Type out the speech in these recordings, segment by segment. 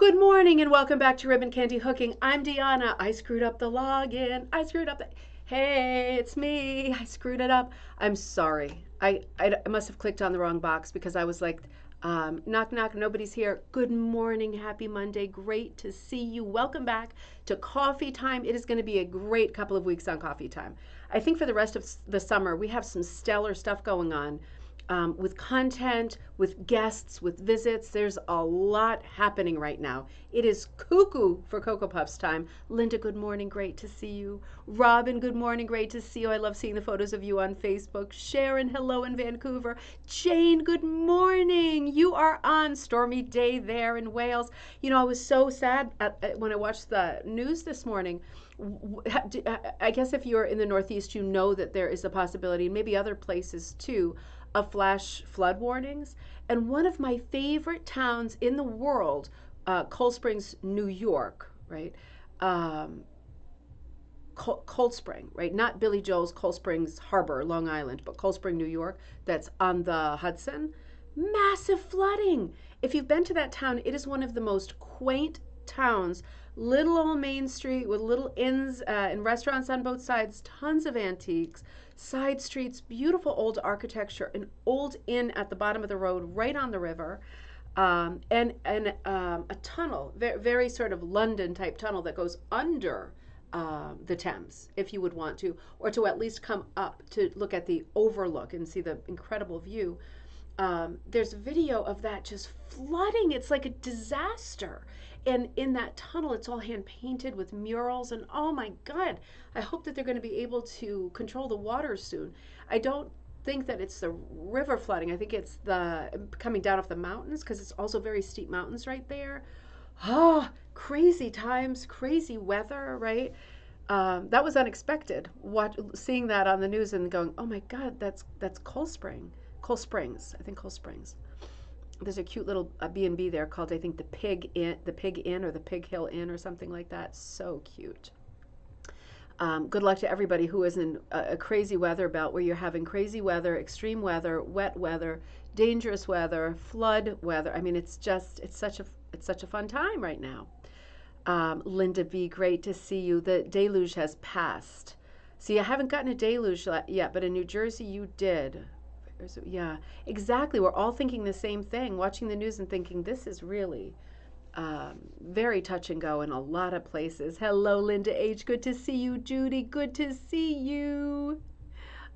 Good morning and welcome back to Ribbon Candy Hooking. I'm Deanna. I screwed up the login. I screwed up the. Hey, it's me. I screwed it up. I'm sorry. I must have clicked on the wrong box because I was like, knock, knock, nobody's here. Good morning. Happy Monday. Great to see you. Welcome back to Coffee Time. It is going to be a great couple of weeks on Coffee Time. I think for the rest of the summer, we have some stellar stuff going on with content, with guests, with visits. There's a lot happening right now. It is cuckoo for Cocoa Puffs time. Linda, good morning. Great to see you. Robin, good morning. Great to see you. I love seeing the photos of you on Facebook. Sharon, hello in Vancouver. Jane, good morning. You are on stormy day there in Wales. You know, I was so sad when I watched the news this morning. I guess if you're in the Northeast, you know that there is a possibility, and maybe other places too, of flash flood warnings. And one of my favorite towns in the world, Cold Springs, New York, right? Cold Spring, right? Not Billy Joel's Cold Springs Harbor, Long Island, but Cold Spring, New York, that's on the Hudson. Massive flooding. If you've been to that town, it is one of the most quaint towns. Little old Main Street with little inns and restaurants on both sides, tons of antiques, side streets, beautiful old architecture, an old inn at the bottom of the road right on the river, and a tunnel, very sort of London type tunnel that goes under the Thames, if you would want to, or to at least come up to look at the overlook and see the incredible view. There's video of that just flooding. It's like a disaster. And in that tunnel, it's all hand painted with murals. And oh my God, I hope that they're going to be able to control the water soon. I don't think that it's the river flooding. I think it's the coming down off the mountains because it's also very steep mountains right there. Ah, crazy times, crazy weather, right? That was unexpected. Seeing that on the news and going, oh my God, that's Cold Springs. I think Cold Springs. There's a cute little B&B there called, I think, the Pig Inn or the Pig Hill Inn or something like that. So cute. Good luck to everybody who is in a crazy weather belt where you're having crazy weather, extreme weather, wet weather, dangerous weather, flood weather. I mean, it's such a fun time right now. Linda B, great to see you. The deluge has passed. See, I haven't gotten a deluge yet, but in New Jersey you did. Yeah, exactly. We're all thinking the same thing, watching the news and thinking this is really very touch and go in a lot of places. Hello, Linda H. Good to see you. Judy, good to see you.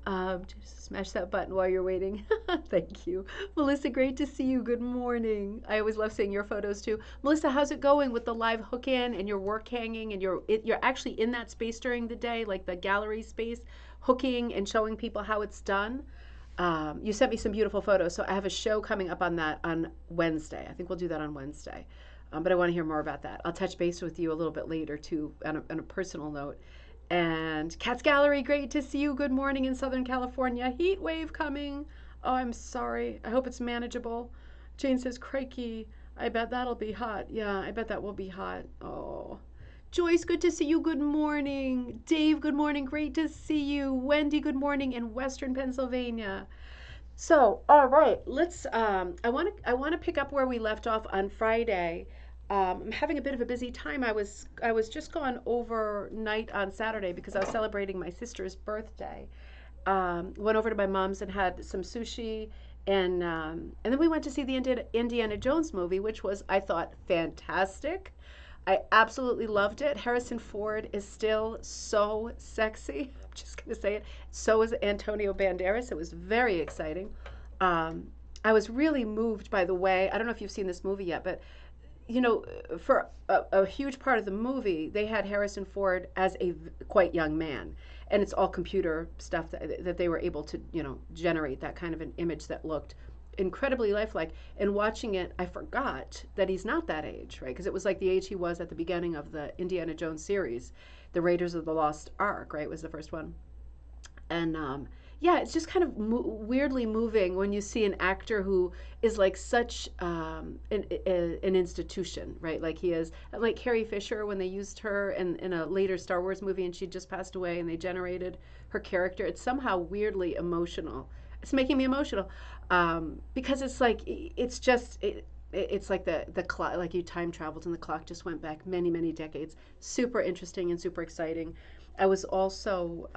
Just smash that button while you're waiting. Thank you. Melissa, great to see you. Good morning. I always love seeing your photos too. Melissa, how's it going with the live hook in and your work hanging and you're actually in that space during the day, like the gallery space, hooking and showing people how it's done? You sent me some beautiful photos, so I have a show coming up on that on Wednesday. I think we'll do that on Wednesday, but I want to hear more about that. I'll touch base with you a little bit later, too, on a personal note. And Cat's Gallery, great to see you. Good morning in Southern California. Heat wave coming. Oh, I'm sorry. I hope it's manageable. Jane says, crikey, I bet that'll be hot. Yeah, I bet that will be hot. Oh. Joyce, good to see you. Good morning. Dave, good morning. Great to see you. Wendy, good morning in Western Pennsylvania. So, all right, let's. I want to pick up where we left off on Friday. I'm having a bit of a busy time. I was just gone overnight on Saturday because I was celebrating my sister's birthday. Went over to my mom's and had some sushi, and then we went to see the Indiana Jones movie, which was, I thought, fantastic. I absolutely loved it. Harrison Ford is still so sexy. I'm just going to say it. So is Antonio Banderas. It was very exciting. I was really moved by the way, I don't know if you've seen this movie yet, but you know, for a huge part of the movie, they had Harrison Ford as a quite young man. And it's all computer stuff that they were able to, you know, generate that kind of an image that looked incredibly lifelike. And watching it, I forgot that he's not that age, right? Because it was like the age he was at the beginning of the Indiana Jones series, the Raiders of the Lost Ark, right? Was the first one. And yeah, it's just kind of weirdly moving when you see an actor who is like such an institution, right? Like he is, like Carrie Fisher when they used her in a later Star Wars movie and she just passed away and they generated her character. It's somehow weirdly emotional. It's making me emotional because it's like, it's just, it's like the clock, like you time traveled and the clock just went back many decades. Super interesting and super exciting. I was also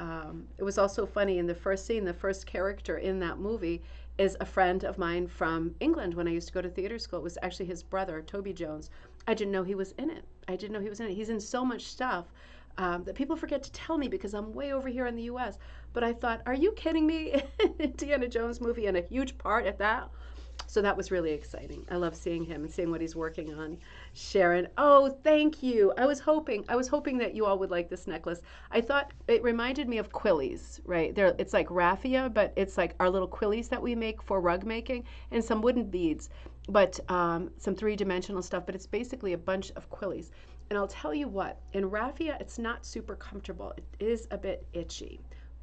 it was also funny in the first scene. The first character in that movie is a friend of mine from England. When I used to go to theater school, it was actually his brother, Toby Jones. I didn't know he was in it. I didn't know he was in it. He's in so much stuff that people forget to tell me because I'm way over here in the U.S. But I thought, are you kidding me? Indiana Jones movie and a huge part at that. So that was really exciting. I love seeing him and seeing what he's working on. Sharon, oh, thank you. I was hoping that you all would like this necklace. I thought it reminded me of quillies, right? There, it's like raffia, but it's like our little quillies that we make for rug making, and some wooden beads, but some three-dimensional stuff. But it's basically a bunch of quillies. And I'll tell you what, in raffia, it's not super comfortable. It is a bit itchy.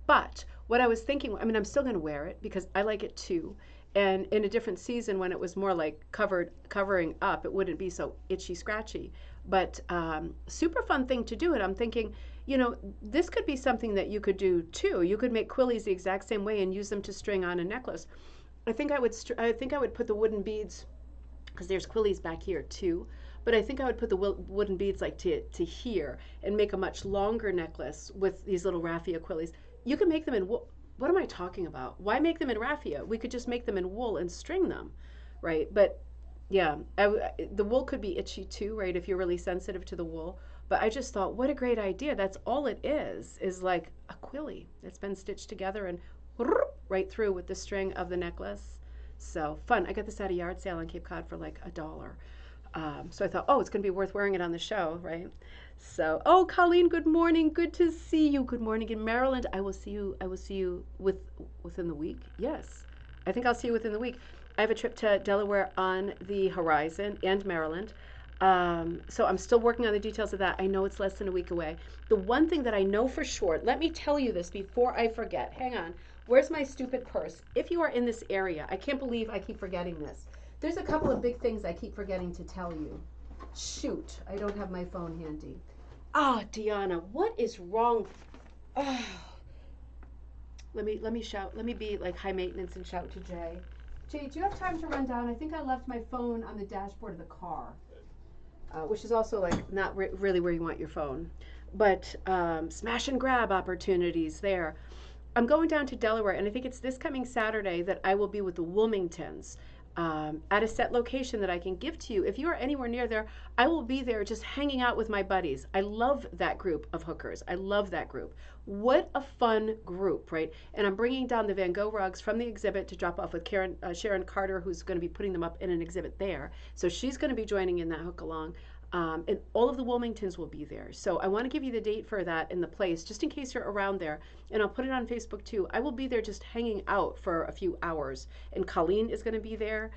But what I was thinking, I mean, I'm still going to wear it because I like it too. And in a different season, when it was more like covering up, it wouldn't be so itchy scratchy. But super fun thing to do. And I'm thinking, this could be something that you could do too. You could make quillies the exact same way and use them to string on a necklace. I think I would put the wooden beads, because there's quillies back here too. But I think I would put the wooden beads like to here and make a much longer necklace with these little raffia quillies. You can make them in wool. What am I talking about? Why make them in raffia? We could just make them in wool and string them, right? But yeah, the wool could be itchy too, right? If you're really sensitive to the wool. But I just thought, what a great idea. That's all it is like a quilly that's been stitched together and right through with the string of the necklace. So fun. I got this at a yard sale on Cape Cod for like $1. So I thought, oh, it's going to be worth wearing it on the show, right? So, oh, Colleen, good morning. Good to see you. Good morning in Maryland. I will see you. Within the week. Yes, I think I'll see you within the week. I have a trip to Delaware on the horizon and Maryland. So I'm still working on the details of that. I know it's less than a week away. The one thing that I know for sure, let me tell you this before I forget. Hang on. Where's my stupid purse? If you are in this area, I can't believe I keep forgetting this. There's a couple of big things I keep forgetting to tell you. Shoot, I don't have my phone handy. Ah, Deanna, what is wrong? Oh, let me shout. Let me be like high maintenance and shout to Jay. Jay, do you have time to run down? I think I left my phone on the dashboard of the car, which is also like not really where you want your phone. But smash and grab opportunities there. I'm going down to Delaware, and I think it's this coming Saturday that I will be with the Wilmingtons at a set location that I can give to you. If you are anywhere near there, I will be there just hanging out with my buddies. I love that group of hookers. I love that group. What a fun group, right? And I'm bringing down the Van Gogh rugs from the exhibit to drop off with Sharon Carter, who's going to be putting them up in an exhibit there. So she's going to be joining in that hook along. And all of the Wilmingtons will be there. So I want to give you the date for that and the place, just in case you're around there. And I'll put it on Facebook too. I will be there just hanging out for a few hours. And Colleen is going to be there.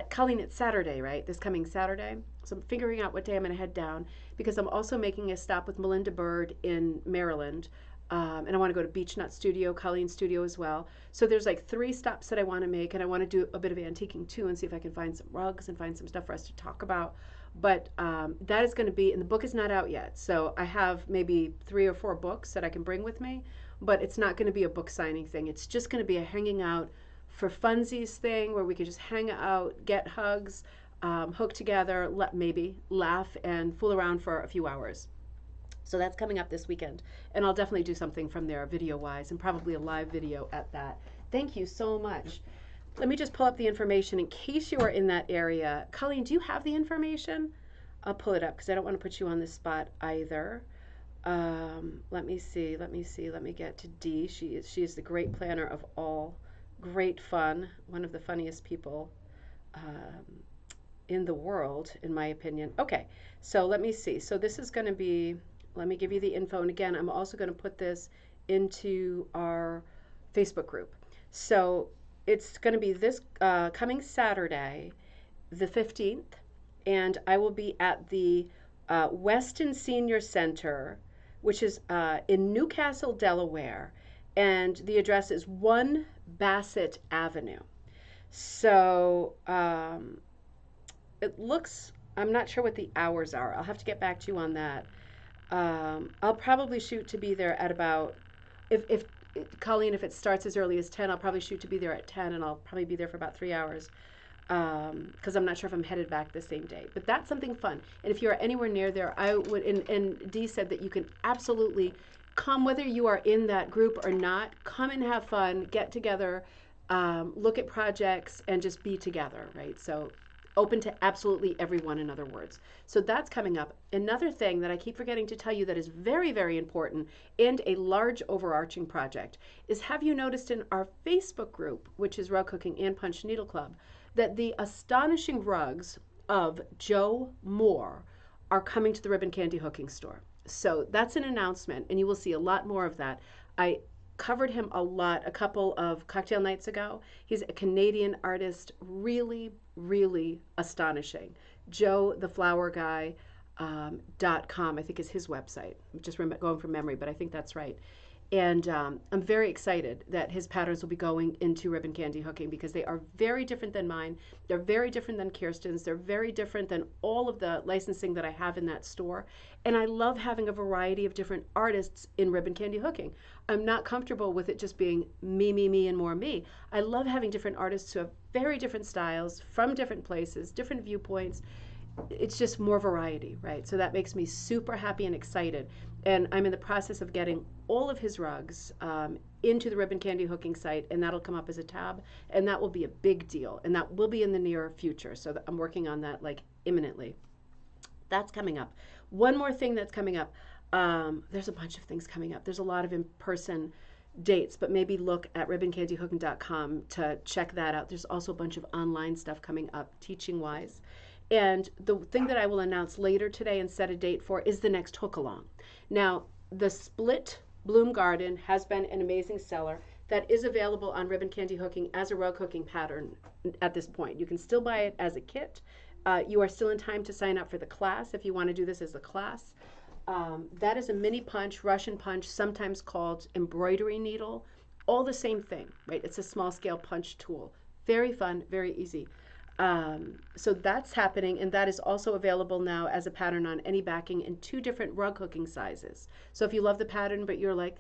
Colleen, it's Saturday, right? This coming Saturday. So I'm figuring out what day I'm going to head down, because I'm also making a stop with Melinda Bird in Maryland. And I want to go to Beach Nut Studio, Colleen's studio as well. So there's like 3 stops that I want to make. And I want to do a bit of antiquing too and see if I can find some rugs and find some stuff for us to talk about. But that is going to be, and the book is not out yet. So I have maybe 3 or 4 books that I can bring with me, but it's not going to be a book signing thing. It's just going to be a hanging out for funsies thing where we could just hang out, get hugs, hook together, maybe laugh and fool around for a few hours. So that's coming up this weekend. And I'll definitely do something from there video wise, and probably a live video at that. Thank you so much. Let me just pull up the information in case you are in that area. Colleen, do you have the information? I'll pull it up because I don't want to put you on the spot either. Let me see. Let me get to Dee. She is the great planner of all. Great fun. One of the funniest people in the world, in my opinion. Okay, so let me see. So this is going to be, let me give you the info. And again, I'm also going to put this into our Facebook group. So it's going to be this coming Saturday, the 15th, and I will be at the Weston Senior Center, which is in Newcastle, Delaware, and the address is 1 Bassett Avenue. So it looks, I'm not sure what the hours are. I'll have to get back to you on that. I'll probably shoot to be there at about, if Colleen, if it starts as early as 10, I'll probably shoot to be there at 10, and I'll probably be there for about 3 hours. because I'm not sure if I'm headed back the same day. But that's something fun. And if you're anywhere near there, I would, and Dee said that you can absolutely come, whether you are in that group or not, come and have fun, get together, look at projects, and just be together, right? So open to absolutely everyone, in other words. So that's coming up. Another thing that I keep forgetting to tell you that is very, very important and a large overarching project is, have you noticed in our Facebook group, which is Rug Cooking and Punch Needle Club, that the astonishing rugs of Joe Moore are coming to the Ribbon Candy Hooking store. So that's an announcement, and you will see a lot more of that. I covered him a lot a couple of cocktail nights ago. He's a Canadian artist, really, really astonishing. Joe the Flower Guy .com, I think, is his website. I'm just going from memory, but I think that's right. And I'm very excited that his patterns will be going into ribbon candy hooking, because they are very different than mine. They're very different than Kirsten's. They're very different than all of the licensing that I have in that store. And I love having a variety of different artists in ribbon candy hooking. I'm not comfortable with it just being me, me, me, and more me. I love having different artists who have very different styles from different places, different viewpoints. It's just more variety, right? So that makes me super happy and excited. And I'm in the process of getting all of his rugs into the ribbon candy hooking site, and that'll come up as a tab, and that will be a big deal, and that will be in the near future. So I'm working on that like imminently. That's coming up. One more thing that's coming up. There's a bunch of things coming up. There's a lot of in-person dates, but maybe look at ribboncandyhooking.com to check that out. There's also a bunch of online stuff coming up, teaching-wise. And the thing that I will announce later today and set a date for is the next hook along. Now, the split bloom garden has been an amazing seller. That is available on Ribbon Candy Hooking as a rug hooking pattern at this point. You can still buy it as a kit. You are still in time to sign up for the class if you want to do this as a class. That is a mini punch, Russian punch, sometimes called embroidery needle. All the same thing, right? It's a small scale punch tool. Very fun, very easy. So that's happening, and that is also available now as a pattern on any backing in 2 different rug hooking sizes. So if you love the pattern but you're like,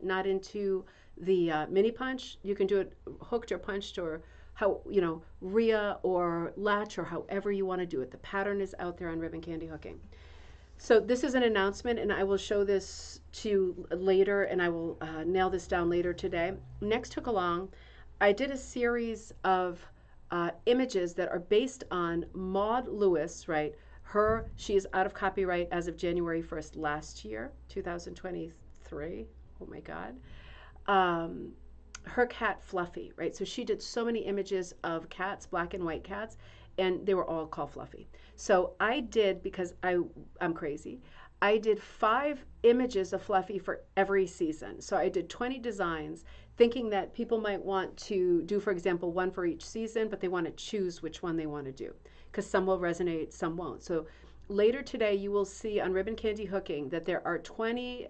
not into the mini punch, you can do it hooked or punched, or how, Rhea or latch, or however you want to do it. The pattern is out there on Ribbon Candy Hooking. So this is an announcement, and I will show this to you later, and I will nail this down later today. Next hook along, I did a series of images that are based on Maud Lewis, right? She is out of copyright as of January 1st last year, 2023. Oh my God. Her cat Fluffy, right? So she did so many images of cats, black and white cats, and they were all called Fluffy. So I did, because I'm crazy, I did 5 images of Fluffy for every season. So I did 20 designs, thinking that people might want to do, for example, one for each season, but they want to choose which one they want to do, because some will resonate, some won't. So later today, you will see on Ribbon Candy Hooking that there are 20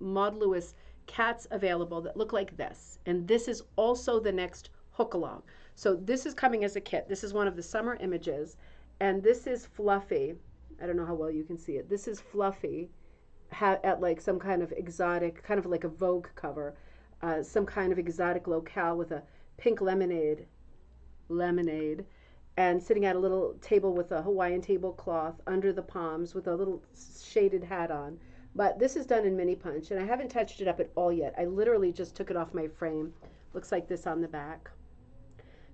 Maud Lewis cats available that look like this. And this is also the next hook along. So this is coming as a kit. This is one of the summer images. And this is Fluffy. I don't know how well you can see it. This is Fluffy at like some kind of exotic, kind of like a Vogue cover, some kind of exotic locale with a pink lemonade, and sitting at a little table with a Hawaiian tablecloth under the palms with a little shaded hat on. But this is done in mini punch, and I haven't touched it up at all yet. I literally just took it off my frame. Looks like this on the back.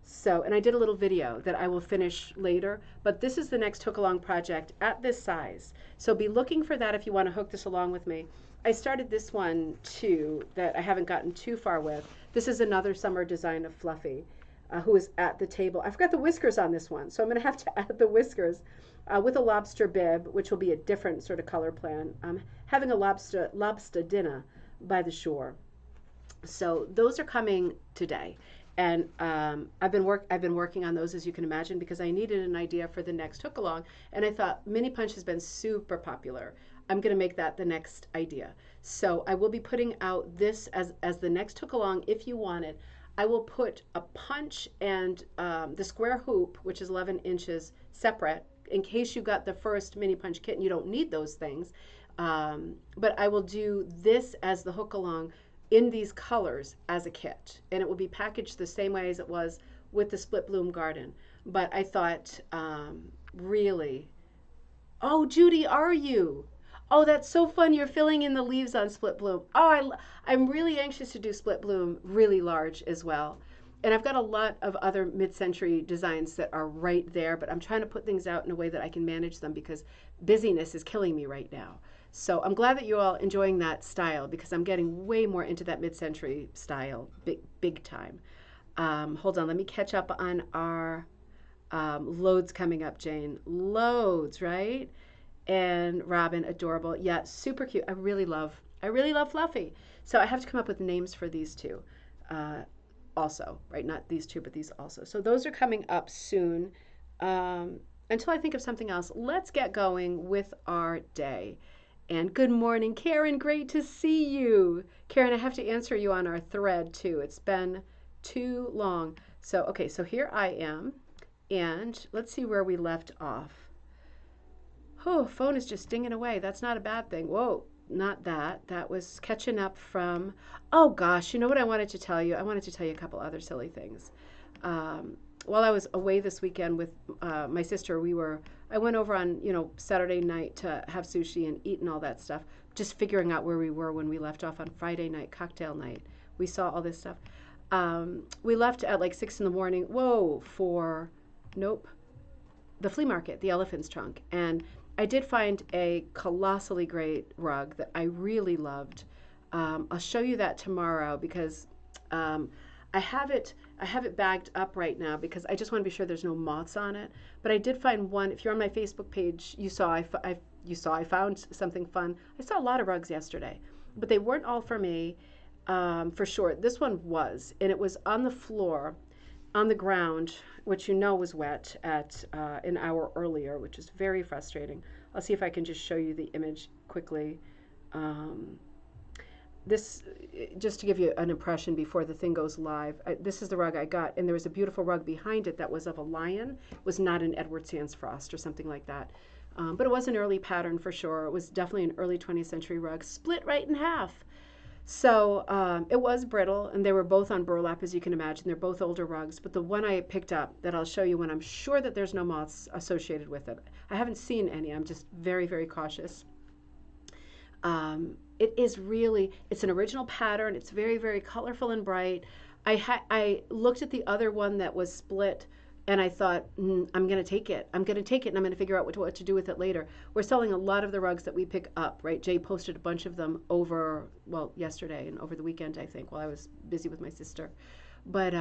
So, and I did a little video that I will finish later, but this is the next hook along project at this size. So be looking for that if you want to hook this along with me. I started this one too that I haven't gotten too far with. This is another summer design of Fluffy, who is at the table. I forgot the whiskers on this one, so I'm going to have to add the whiskers with a lobster bib, which will be a different sort of color plan. Having a lobster dinner by the shore. So those are coming today. And I've been working on those, as you can imagine, because I needed an idea for the next hook along. And I thought mini punch has been super popular. I'm going to make that the next idea. So I will be putting out this as the next hook along if you want it. I will put a punch and the square hoop, which is 11 inches, separate, in case you got the first mini punch kit and you don't need those things. But I will do this as the hook along in these colors as a kit, and it will be packaged the same way as it was with the split bloom garden. But I thought, really, oh, Judy, are you? Oh, that's so fun. You're filling in the leaves on split bloom. Oh, I'm really anxious to do split bloom really large as well. And I've got a lot of other mid-century designs that are right there, but I'm trying to put things out in a way that I can manage them because busyness is killing me right now. So I'm glad that you're all enjoying that style because I'm getting way more into that mid-century style, big time. Hold on, let me catch up on our loads coming up, Jane. Loads, right? And Robin, adorable. Yeah, super cute. I really love Fluffy. So I have to come up with names for these two also, right? Not these two, but these also. So those are coming up soon. Until I think of something else, let's get going with our day. And good morning, Karen. Great to see you. Karen, I have to answer you on our thread too. It's been too long. So, okay, so here I am. And let's see where we left off. Oh, phone is just dinging away. That's not a bad thing. Whoa, not that. That was catching up from. Oh gosh, you know what I wanted to tell you? I wanted to tell you a couple other silly things. While I was away this weekend with my sister, I went over on Saturday night to have sushi and eat and all that stuff. Just figuring out where we were when we left off on Friday night, cocktail night. We saw all this stuff. We left at like 6 in the morning. Whoa, for nope, the flea market, the Elephant's Trunk, and I did find a colossally great rug that I really loved. I'll show you that tomorrow because I have it bagged up right now because I just want to be sure there's no moths on it. But I did find one. If you're on my Facebook page, you saw I found something fun. I saw a lot of rugs yesterday, but they weren't all for me. For sure, this one was, and it was on the floor, on the ground, which was wet at an hour earlier, which is very frustrating. I'll see if I can just show you the image quickly. This, just to give you an impression before the thing goes live, this is the rug I got, and there was a beautiful rug behind it that was of a lion. It was not an Edward Sands Frost or something like that. But it was an early pattern for sure. It was definitely an early 20th century rug, split right in half. So it was brittle, and they were both on burlap, as you can imagine. They're both older rugs, but the one I picked up that I'll show you when I'm sure that there's no moths associated with it. I haven't seen any. I'm just very, very cautious. It is really, it's an original pattern. It's very, very colorful and bright. I looked at the other one that was split, and I thought, I'm going to take it. I'm going to take it, and I'm going to figure out what to do with it later. We're selling a lot of the rugs that we pick up, right? Jay posted a bunch of them yesterday and over the weekend, I think, while I was busy with my sister. But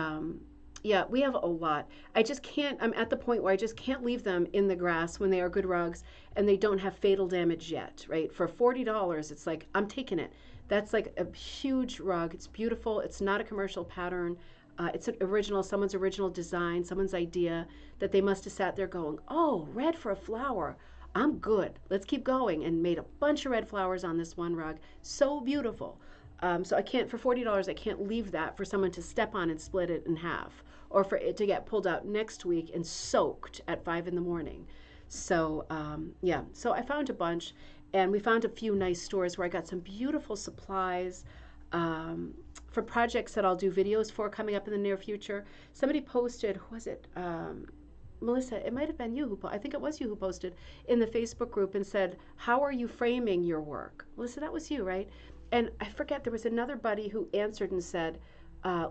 yeah, we have a lot. I just can't, I'm at the point where I just can't leave them in the grass when they are good rugs and they don't have fatal damage yet, right? For $40, it's like, I'm taking it. That's like a huge rug. It's beautiful. It's not a commercial pattern. It's someone's original design, someone's idea that they must have sat there going, oh, red for a flower. I'm good. Let's keep going. And made a bunch of red flowers on this one rug. So beautiful. So I can't, for $40, I can't leave that for someone to step on and split it in half, or for it to get pulled out next week and soaked at 5 in the morning. So yeah, so I found a bunch, and we found a few nice stores where I got some beautiful supplies. For projects that I'll do videos for coming up in the near future. Somebody posted, who was it? Melissa, it might have been you I think it was you who posted in the Facebook group and said, how are you framing your work? Melissa, that was you, right? And I forget, there was another buddy who answered and said,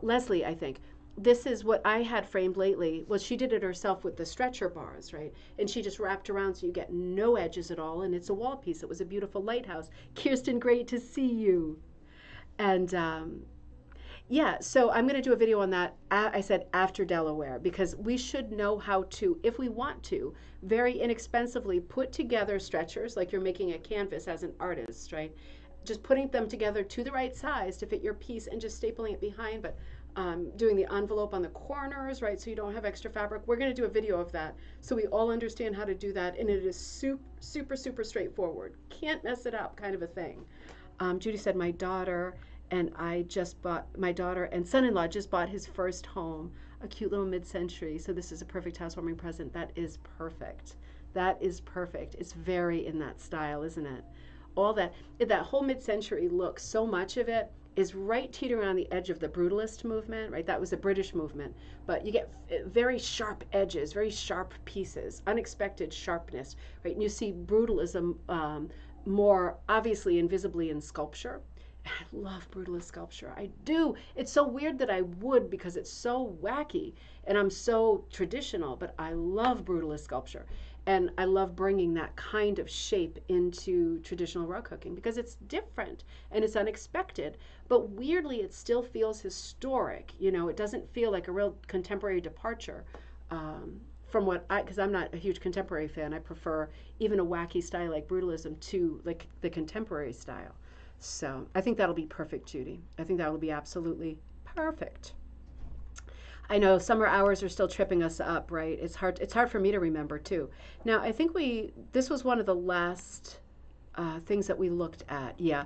Leslie, I think, this is what I had framed lately. Well, she did it herself with the stretcher bars, right? And she just wrapped around so you get no edges at all, and it's a wall piece. It was a beautiful lighthouse. Kirsten, great to see you. And yeah, so I'm going to do a video on that. I said after Delaware, because we should know how to, if we want to, very inexpensively put together stretchers like you're making a canvas as an artist, right? Just putting them together to the right size to fit your piece and just stapling it behind, but doing the envelope on the corners, right, so you don't have extra fabric. We're going to do a video of that so we all understand how to do that, and it is super straightforward. Can't mess it up kind of a thing. Judy said, my daughter and son-in-law just bought his first home, a cute little mid-century, so this is a perfect housewarming present. That is perfect. That is perfect. It's very in that style, isn't it? All that whole mid-century look, so much of it is right teetering on the edge of the brutalist movement, right? That was a British movement, but you get very sharp edges, very sharp pieces, unexpected sharpness, right? And you see brutalism more obviously and visibly in sculpture. I love brutalist sculpture. I do. It's so weird that I would because it's so wacky and I'm so traditional, but I love brutalist sculpture. And I love bringing that kind of shape into traditional rug hooking because it's different and it's unexpected. But weirdly, it still feels historic. You know, it doesn't feel like a real contemporary departure from because I'm not a huge contemporary fan. I prefer even a wacky style like brutalism to like the contemporary style. So I think that'll be perfect, Judy. I think that will be absolutely perfect. I know summer hours are still tripping us up, right? It's hard for me to remember too. Now I think this was one of the last things that we looked at. Yeah,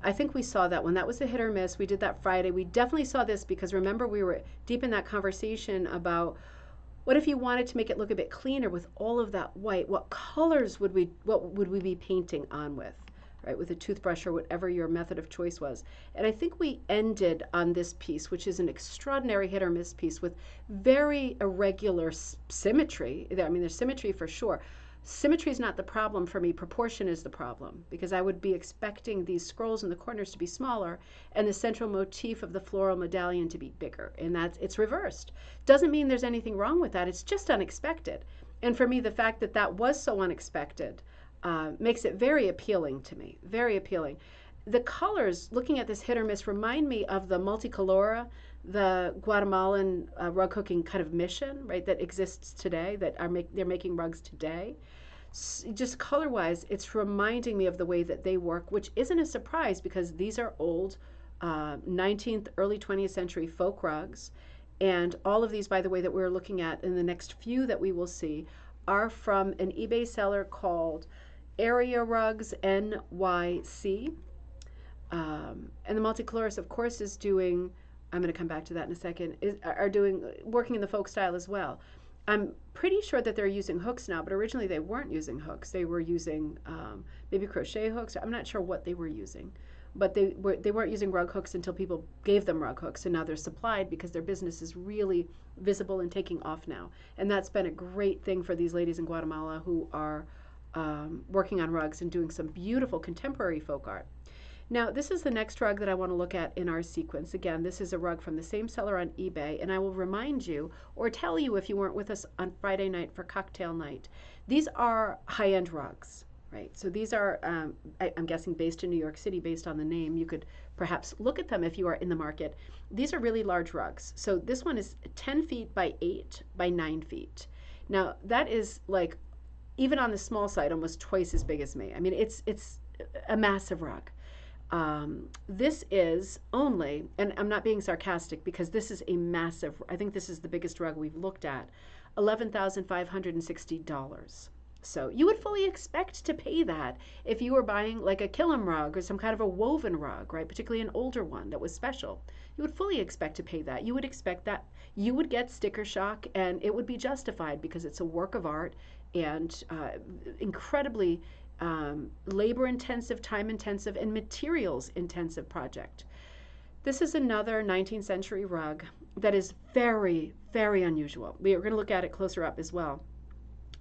I think we saw that one. That was a hit or miss. We did that Friday. We definitely saw this because remember we were deep in that conversation about what if you wanted to make it look a bit cleaner with all of that white? What would we be painting on with? Right, with a toothbrush or whatever your method of choice was. And I think we ended on this piece, which is an extraordinary hit or miss piece with very irregular symmetry. I mean, there's symmetry for sure. Symmetry is not the problem for me. Proportion is the problem because I would be expecting these scrolls in the corners to be smaller and the central motif of the floral medallion to be bigger. And it's reversed. Doesn't mean there's anything wrong with that. It's just unexpected. And for me, the fact that that was so unexpected makes it very appealing to me, very appealing. The colors, looking at this hit or miss, remind me of the multicolora, the Guatemalan rug hooking kind of mission, right, that exists today, they're making rugs today. Just color-wise, it's reminding me of the way that they work, which isn't a surprise because these are old 19th, early 20th century folk rugs. And all of these, by the way, that we're looking at in the next few that we will see are from an eBay seller called AreaRugsNYC. And the multicolorist, of course, is doing, I'm going to come back to that in a second, working in the folk style as well. I'm pretty sure that they're using hooks now, but originally they weren't using hooks. They were using maybe crochet hooks. I'm not sure what they were using. But they weren't using rug hooks until people gave them rug hooks, and now they're supplied because their business is really visible and taking off now. And that's been a great thing for these ladies in Guatemala who are working on rugs and doing some beautiful contemporary folk art. Now, this is the next rug that I want to look at in our sequence. Again, this is a rug from the same seller on eBay, and I will remind you or tell you if you weren't with us on Friday night for cocktail night. These are high-end rugs. Right, so these are, I'm guessing, based in New York City, based on the name. You could perhaps look at them if you are in the market. These are really large rugs. So this one is 10 feet by 8 by 9 feet. Now, that is like, even on the small side, almost twice as big as me. I mean, it's a massive rug. This is only, and I'm not being sarcastic because this is a massive, I think this is the biggest rug we've looked at, $11,560. So you would fully expect to pay that if you were buying like a Killam rug or some kind of a woven rug, right? Particularly an older one that was special. You would fully expect to pay that. You would expect that you would get sticker shock and it would be justified because it's a work of art and incredibly labor intensive, time intensive, and materials intensive project. This is another 19th century rug that is very, very unusual. We are going to look at it closer up as well.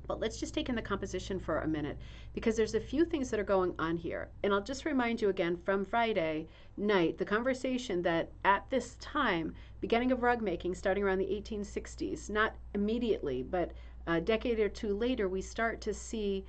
But let's just take in the composition for a minute because there's a few things that are going on here. And I'll just remind you again from Friday night, the conversation that at this time, beginning of rug making, starting around the 1860s, not immediately, but a decade or two later, we start to see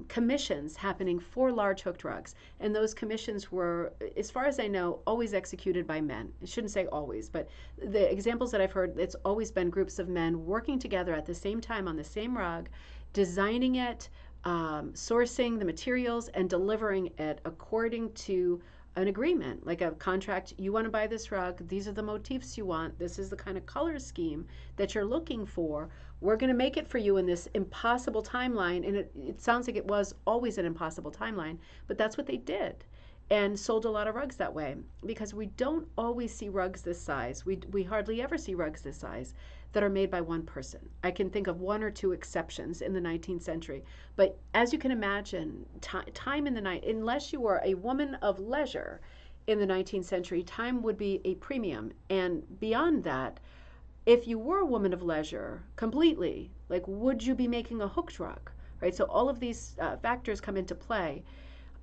commissions happening for large hooked rugs. And those commissions were, as far as I know, always executed by men. I shouldn't say always, but the examples that I've heard, it's always been groups of men working together at the same time on the same rug, designing it, sourcing the materials, and delivering it according to an agreement, like a contract. You want to buy this rug, these are the motifs you want, this is the kind of color scheme that you're looking for. We're going to make it for you in this impossible timeline. And it sounds like it was always an impossible timeline, but that's what they did and sold a lot of rugs that way because we don't always see rugs this size. We hardly ever see rugs this size that are made by one person. I can think of one or two exceptions in the 19th century. But as you can imagine, time in the night, unless you are a woman of leisure, in the 19th century, time would be a premium. And beyond that, if you were a woman of leisure completely, like, would you be making a hooked rug, right? So all of these factors come into play,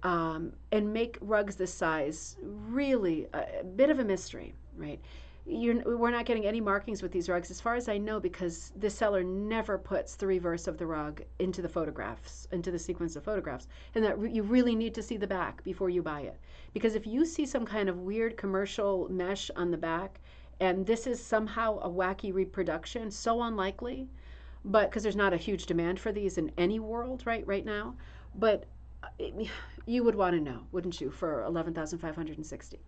and make rugs this size really a bit of a mystery, right? We're not getting any markings with these rugs, as far as I know, because the seller never puts the reverse of the rug into the photographs, into the sequence of photographs, and that you really need to see the back before you buy it. Because if you see some kind of weird commercial mesh on the back, and this is somehow a wacky reproduction, so unlikely, but because there's not a huge demand for these in any world right now, but you would want to know, wouldn't you, for 11,560.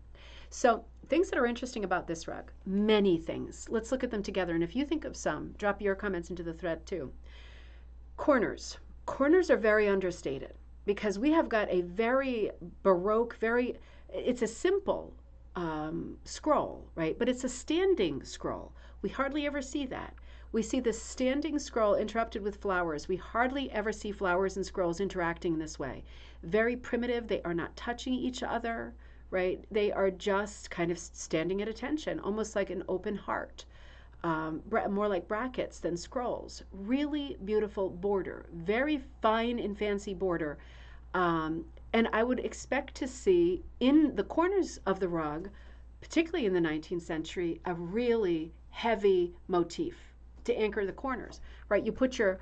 So things that are interesting about this rug, many things. Let's look at them together. And if you think of some, drop your comments into the thread too. Corners. Corners are very understated because we have got a very Baroque, it's a simple scroll, right? But it's a standing scroll. We hardly ever see that. We see the standing scroll interrupted with flowers. We hardly ever see flowers and scrolls interacting this way. Very primitive. They are not touching each other, right? They are just kind of standing at attention, almost like an open heart, more like brackets than scrolls. Really beautiful border, very fine and fancy border. And I would expect to see in the corners of the rug, particularly in the 19th century, a really heavy motif to anchor the corners, right? You put your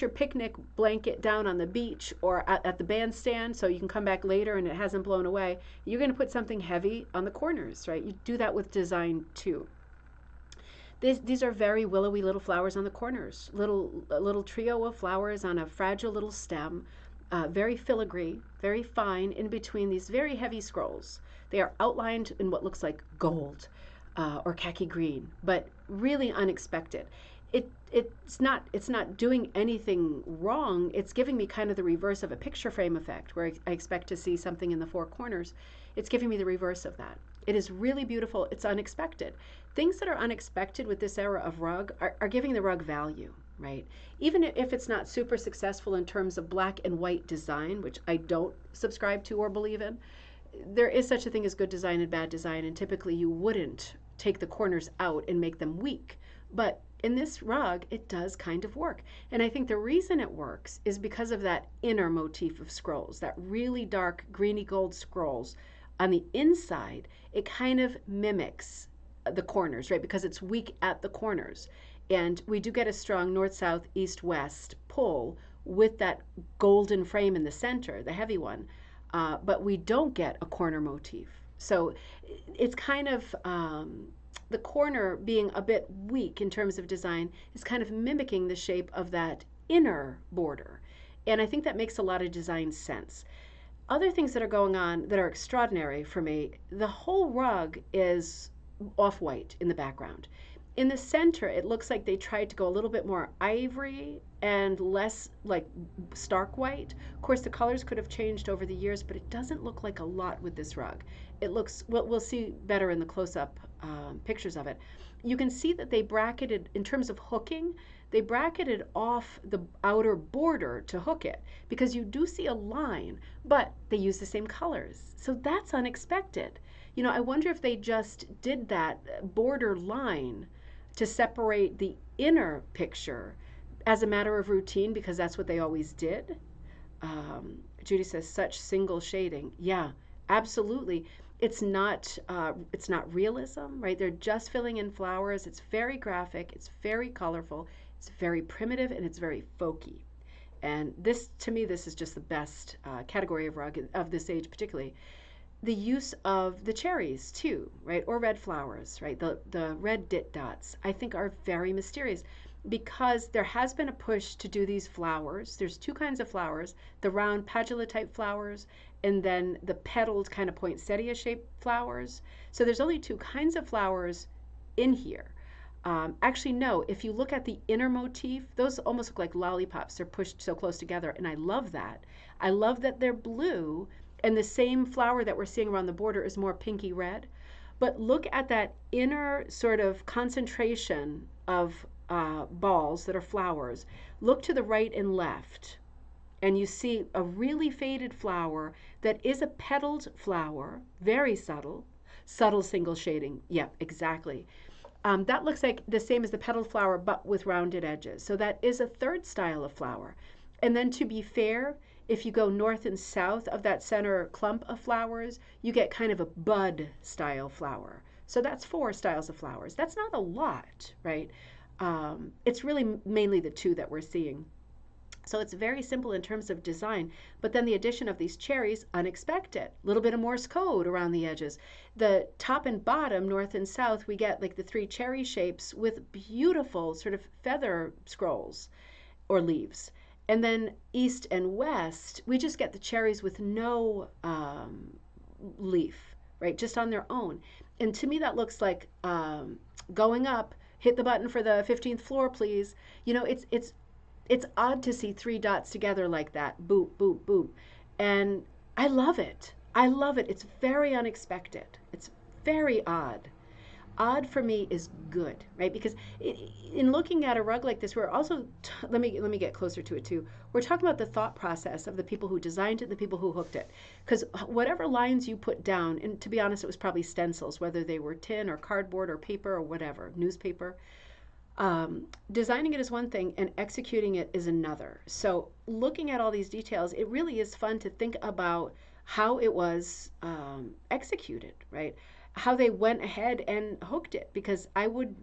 picnic blanket down on the beach or at the bandstand so you can come back later and it hasn't blown away. You're going to put something heavy on the corners, right? You do that with design too. These are very willowy little flowers on the corners, a little trio of flowers on a fragile little stem, very filigree, very fine in between these very heavy scrolls. They are outlined in what looks like gold or khaki green, but really unexpected. It's not doing anything wrong. It's giving me kind of the reverse of a picture frame effect where I expect to see something in the four corners. It's giving me the reverse of that. It is really beautiful. It's unexpected. Things that are unexpected with this era of rug are giving the rug value, right? Even if it's not super successful in terms of black and white design, which I don't subscribe to or believe in, there is such a thing as good design and bad design, and typically you wouldn't take the corners out and make them weak. But in this rug, it does kind of work. And I think the reason it works is because of that inner motif of scrolls, that really dark greeny gold scrolls. On the inside, it kind of mimics the corners, right? Because it's weak at the corners. And we do get a strong north, south, east, west pull with that golden frame in the center, the heavy one. But we don't get a corner motif. So it's kind of the corner being a bit weak in terms of design is kind of mimicking the shape of that inner border. And I think that makes a lot of design sense. Other things that are going on that are extraordinary for me, the whole rug is off-white in the background. In the center, it looks like they tried to go a little bit more ivory and less like stark white. Of course, the colors could have changed over the years, but it doesn't look like a lot with this rug. It looks, we'll see better in the close-up pictures of it. You can see that they bracketed, in terms of hooking, they bracketed off the outer border to hook it because you do see a line, but they use the same colors. So that's unexpected. You know, I wonder if they just did that border line to separate the inner picture as a matter of routine because that's what they always did. Judy says such single shading. Yeah, absolutely. It's not realism, right? They're just filling in flowers. It's very graphic. It's very colorful. It's very primitive and it's very folky. And this, to me, this is just the best category of rug of this age, particularly. The use of the cherries too, right? Or red flowers, right? The red dit dots, I think are very mysterious because there has been a push to do these flowers. There's two kinds of flowers, the round padula type flowers and then the petaled kind of poinsettia shaped flowers. So there's only two kinds of flowers in here. Actually, no, if you look at the inner motif, those almost look like lollipops. They're pushed so close together, and I love that. I love that they're blue, and the same flower that we're seeing around the border is more pinky red. But look at that inner sort of concentration of balls that are flowers. Look to the right and left. and you see a really faded flower that is a petaled flower, very subtle, subtle single shading. Yeah, exactly. That looks like the same as the petaled flower, but with rounded edges. So that is a third style of flower. And then to be fair, if you go north and south of that center clump of flowers, you get kind of a bud style flower. So that's four styles of flowers. That's not a lot, right? It's really mainly the two that we're seeing. So it's very simple in terms of design, but then the addition of these cherries, unexpected. A little bit of Morse code around the edges. The top and bottom, north and south, we get like the three cherry shapes with beautiful sort of feather scrolls or leaves. And then east and west, we just get the cherries with no leaf, right? Just on their own. And to me, that looks like going up, hit the button for the 15th floor, please. You know, it's odd to see three dots together like that, boop, boop, boop. And I love it. I love it. It's very unexpected. It's very odd. Odd for me is good, right? Because in looking at a rug like this, we're also, let me get closer to it too. We're talking about the thought process of the people who designed it, the people who hooked it. Because whatever lines you put down, and to be honest, it was probably stencils, whether they were tin or cardboard or paper or whatever, newspaper. Designing it is one thing and executing it is another. So looking at all these details, it really is fun to think about how it was executed, right? How they went ahead and hooked it, because I would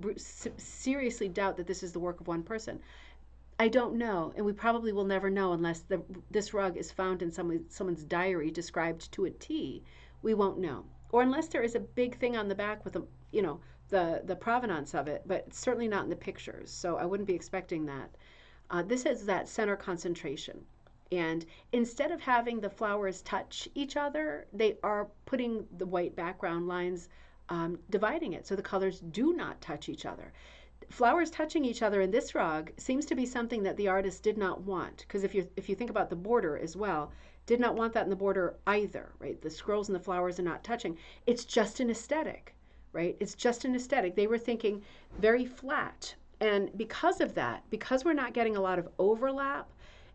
seriously doubt that this is the work of one person. I don't know, and we probably will never know unless this rug is found in someone's diary described to a T. We won't know, or unless there is a big thing on the back with the provenance of it, but it's certainly not in the pictures, so I wouldn't be expecting that. This is that center concentration. And instead of having the flowers touch each other, they are putting the white background lines, dividing it so the colors do not touch each other. Flowers touching each other in this rug seems to be something that the artist did not want, because if you think about the border as well, did not want that in the border either, right? The scrolls and the flowers are not touching. It's just an aesthetic, right? It's just an aesthetic. They were thinking very flat. And because of that, because we're not getting a lot of overlap,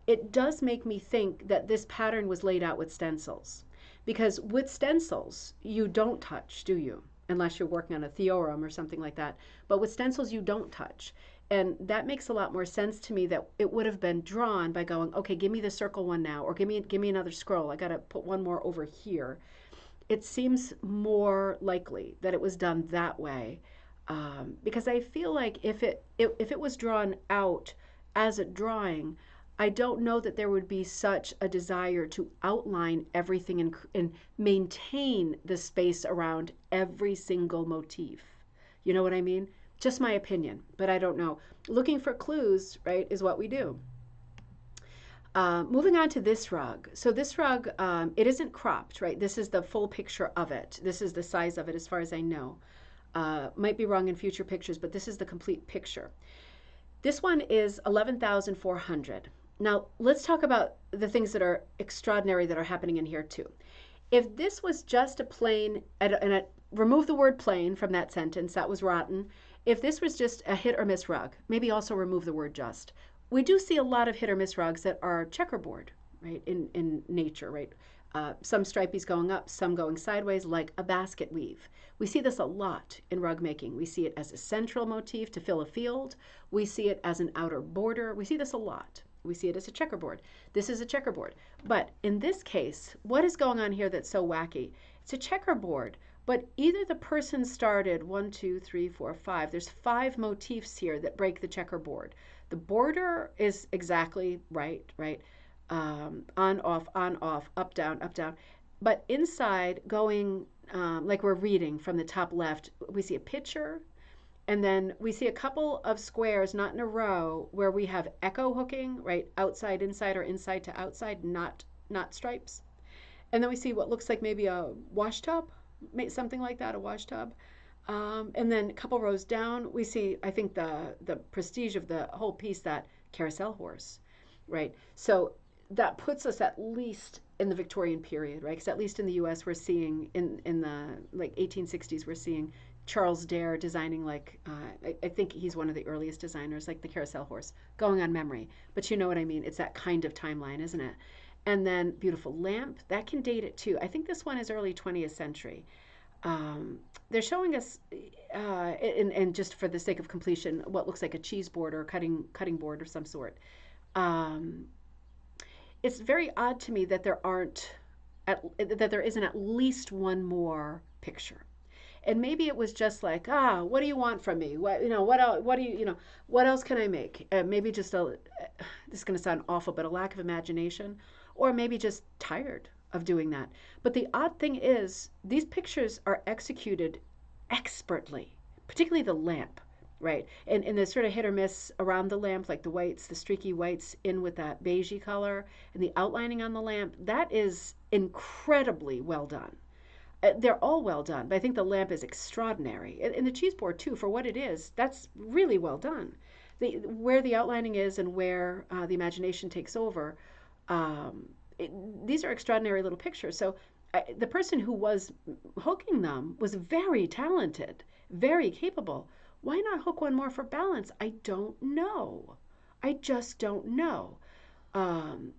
it does make me think that this pattern was laid out with stencils. Because with stencils, you don't touch, do you? Unless you're working on a theorem or something like that. But with stencils, you don't touch. And that makes a lot more sense to me, that it would have been drawn by going, okay, give me the circle one now, or give me another scroll. I got to put one more over here. It seems more likely that it was done that way, because I feel like if it was drawn out as a drawing, I don't know that there would be such a desire to outline everything and maintain the space around every single motif. You know what I mean? Just my opinion, but I don't know. Looking for clues, right, is what we do. Moving on to this rug. So this rug, it isn't cropped, right? This is the full picture of it. This is the size of it as far as I know. Might be wrong in future pictures, but this is the complete picture. This one is 11,400. Now, let's talk about the things that are extraordinary that are happening in here too. If this was just a plain, and remove the word plain from that sentence, that was rotten. If this was just a hit or miss rug, maybe also remove the word just. We do see a lot of hit or miss rugs that are checkerboard, right, in nature, right? Some stripies going up, some going sideways, like a basket weave. We see this a lot in rug making. We see it as a central motif to fill a field. We see it as an outer border. We see this a lot. We see it as a checkerboard. This is a checkerboard. But in this case, what is going on here that's so wacky? It's a checkerboard, but either the person started 1, 2, 3, 4, 5. There's 5 motifs here that break the checkerboard. The border is exactly right, right? On, off, up, down, up, down. But inside, going like we're reading from the top left, we see a picture, and then we see a couple of squares, not in a row, where we have echo hooking, right? Outside, inside, or inside to outside, not stripes. And then we see what looks like maybe a wash tub, something like that, a wash tub. And then a couple rows down, we see, I think, the prestige of the whole piece, that carousel horse, right? So that puts us at least in the Victorian period, right? Because at least in the U.S. we're seeing, in the like 1860s, we're seeing Charles Dare designing like I think he's one of the earliest designers, like the carousel horse, going on memory. But you know what I mean? It's that kind of timeline, isn't it? And then beautiful lamp that can date it too. I think this one is early 20th century. Um, they're showing us, and just for the sake of completion, what looks like a cheese board or a cutting board or some sort. Um, it's very odd to me that that there isn't at least one more picture. And maybe it was just like, what do you want from me? What do you, what else can I make? Maybe just this is going to sound awful, but a lack of imagination, or maybe just tired of doing that. But the odd thing is, these pictures are executed expertly, particularly the lamp, right? And the sort of hit or miss around the lamp, like the whites, the streaky whites in with that beigey color, and the outlining on the lamp, that is incredibly well done. They're all well done, but I think the lamp is extraordinary. And the cheese board, too, for what it is, that's really well done. Where the outlining is and where the imagination takes over, um, these are extraordinary little pictures. So the person who was hooking them was very talented, very capable. Why not hook one more for balance? I don't know. I just don't know.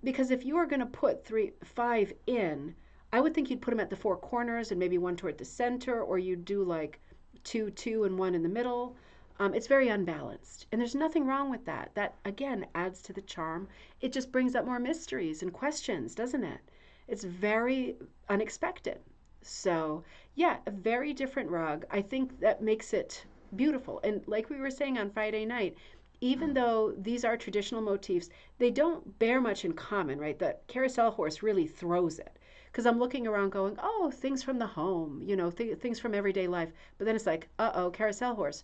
Because if you are going to put 5 in, I would think you'd put them at the 4 corners and maybe one toward the center, or you'd do like 2, 2, and 1 in the middle. It's very unbalanced, and there's nothing wrong with that. That again adds to the charm. It just brings up more mysteries and questions, doesn't it? It's very unexpected. So yeah, a very different rug. I think that makes it beautiful. And like we were saying on Friday night, even though these are traditional motifs, they don't bear much in common, right? The carousel horse really throws it. Because I'm looking around going, oh, things from the home, things from everyday life. But then it's like, uh-oh, carousel horse.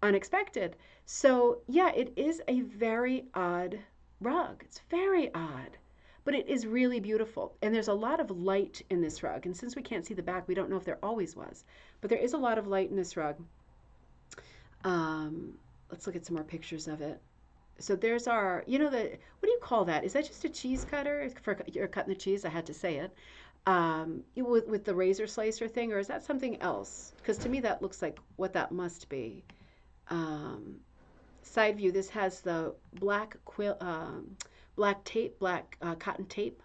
Unexpected. So yeah, it is a very odd rug. It's very odd. But it is really beautiful. And there's a lot of light in this rug. And since we can't see the back, we don't know if there always was. But there is a lot of light in this rug. Let's look at some more pictures of it. So there's our, what do you call that? Is that just a cheese cutter? For you're cutting the cheese, I had to say it. With the razor slicer thing, or is that something else? Because to me that looks like what that must be. Side view, this has the black cotton tape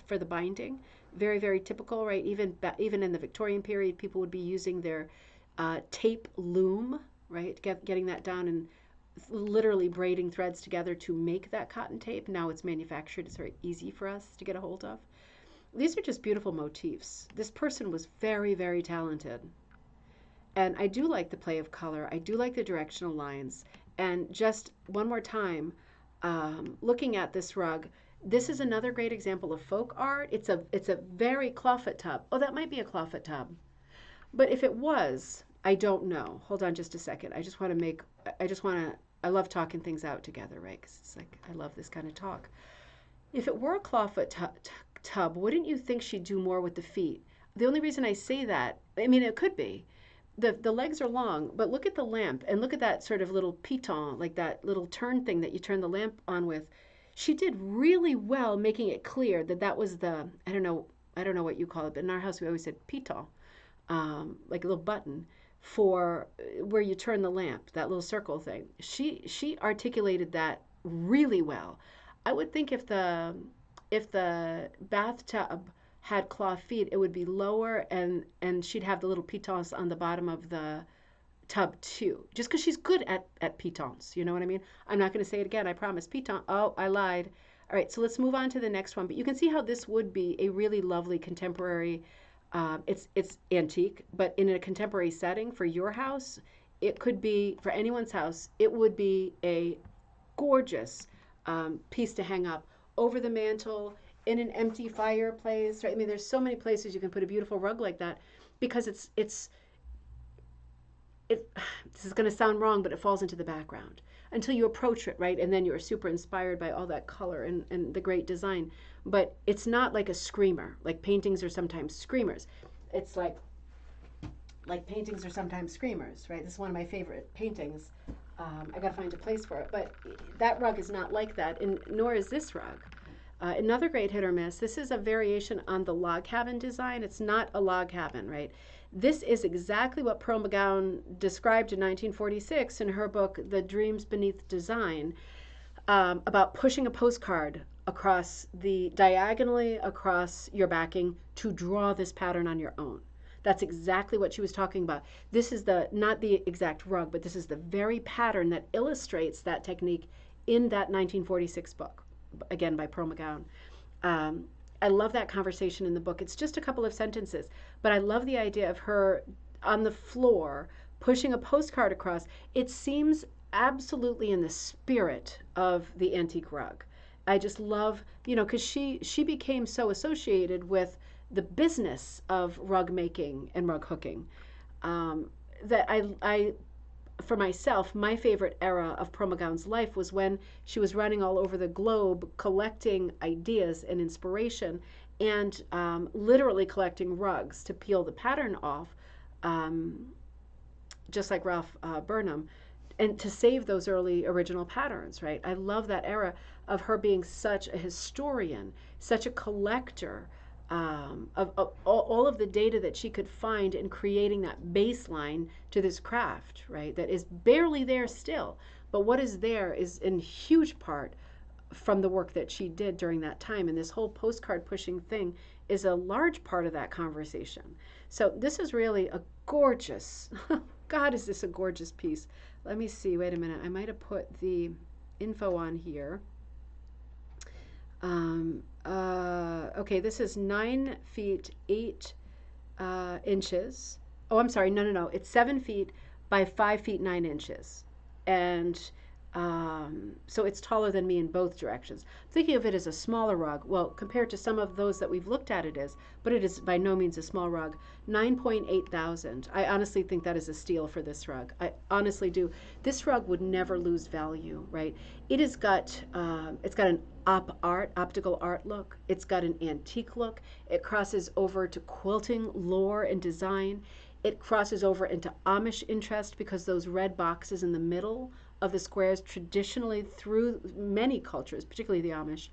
for the binding. Very, very typical, right? Even in the Victorian period, people would be using their tape loom, right? Getting that down and literally braiding threads together to make that cotton tape. Now it's manufactured. It's very easy for us to get a hold of. These are just beautiful motifs. This person was very, very talented. And I do like the play of color. I do like the directional lines. And just one more time, looking at this rug, this is another great example of folk art. It's a very clawfoot tub. Oh, that might be a clawfoot tub. But if it was, I don't know. Hold on just a second. I love talking things out together, right? Because it's like, I love this kind of talk. If it were a clawfoot tub, wouldn't you think she'd do more with the feet? The only reason I say that, I mean, it could be. The legs are long, but look at the lamp and look at that sort of little piton, like that little turn thing that you turn the lamp on with. She did really well making it clear that was I don't know what you call it, but in our house we always said piton, like a little button for where you turn the lamp, that little circle thing. She articulated that really well. I would think if the bathtub had claw feet, it would be lower, and she'd have the little pitons on the bottom of the tub too. Just because she's good at pitons, you know what I mean? I'm not going to say it again. I promise. Piton. Oh, I lied. All right, so let's move on to the next one. But you can see how this would be a really lovely contemporary. It's antique, but in a contemporary setting for your house, it could be for anyone's house. It would be a gorgeous piece to hang up over the mantle in an empty fireplace, right? I mean, there's so many places you can put a beautiful rug like that because this is going to sound wrong, but it falls into the background until you approach it, right? And then you're super inspired by all that color and the great design. But it's not like a screamer. Like paintings are sometimes screamers. It's like paintings are sometimes screamers, right? This is one of my favorite paintings. I got to find a place for it. But that rug is not like that, and nor is this rug. Another great hit or miss. This is a variation on the log cabin design. It's not a log cabin, right? This is exactly what Pearl McGowan described in 1946 in her book, The Dreams Beneath Design, about pushing a postcard diagonally across your backing to draw this pattern on your own. That's exactly what she was talking about. This is not the exact rug, but this is the very pattern that illustrates that technique in that 1946 book, again by Pearl McGowan. I love that conversation in the book. It's just a couple of sentences, but I love the idea of her on the floor pushing a postcard across. It seems absolutely in the spirit of the antique rug. I just love, because she became so associated with the business of rug making and rug hooking, that I, for myself, my favorite era of Pearl McGowan's life was when she was running all over the globe collecting ideas and inspiration, and literally collecting rugs to peel the pattern off, just like Ralph Burnham, and to save those early original patterns, right? I love that era of her being such a historian, such a collector, of all of the data that she could find in creating that baseline to this craft, right? That is barely there still. But what is there is in huge part from the work that she did during that time. And this whole postcard pushing thing is a large part of that conversation. So this is really a gorgeous, God, is this a gorgeous piece. Let me see, wait a minute. I might have put the info on here. Okay, this is 9 feet 8 inches. Oh, I'm sorry. No. It's 7 feet by 5 feet 9 inches. And so it's taller than me in both directions. I'm thinking of it as a smaller rug. Well, compared to some of those that we've looked at, it is, but it is by no means a small rug. 9.8 thousand. I honestly think that is a steal for this rug. I honestly do. This rug would never lose value, right? It's got an optical art look. It's got an antique look. It crosses over to quilting lore and design. It crosses over into Amish interest because those red boxes in the middle of the squares traditionally through many cultures, particularly the Amish,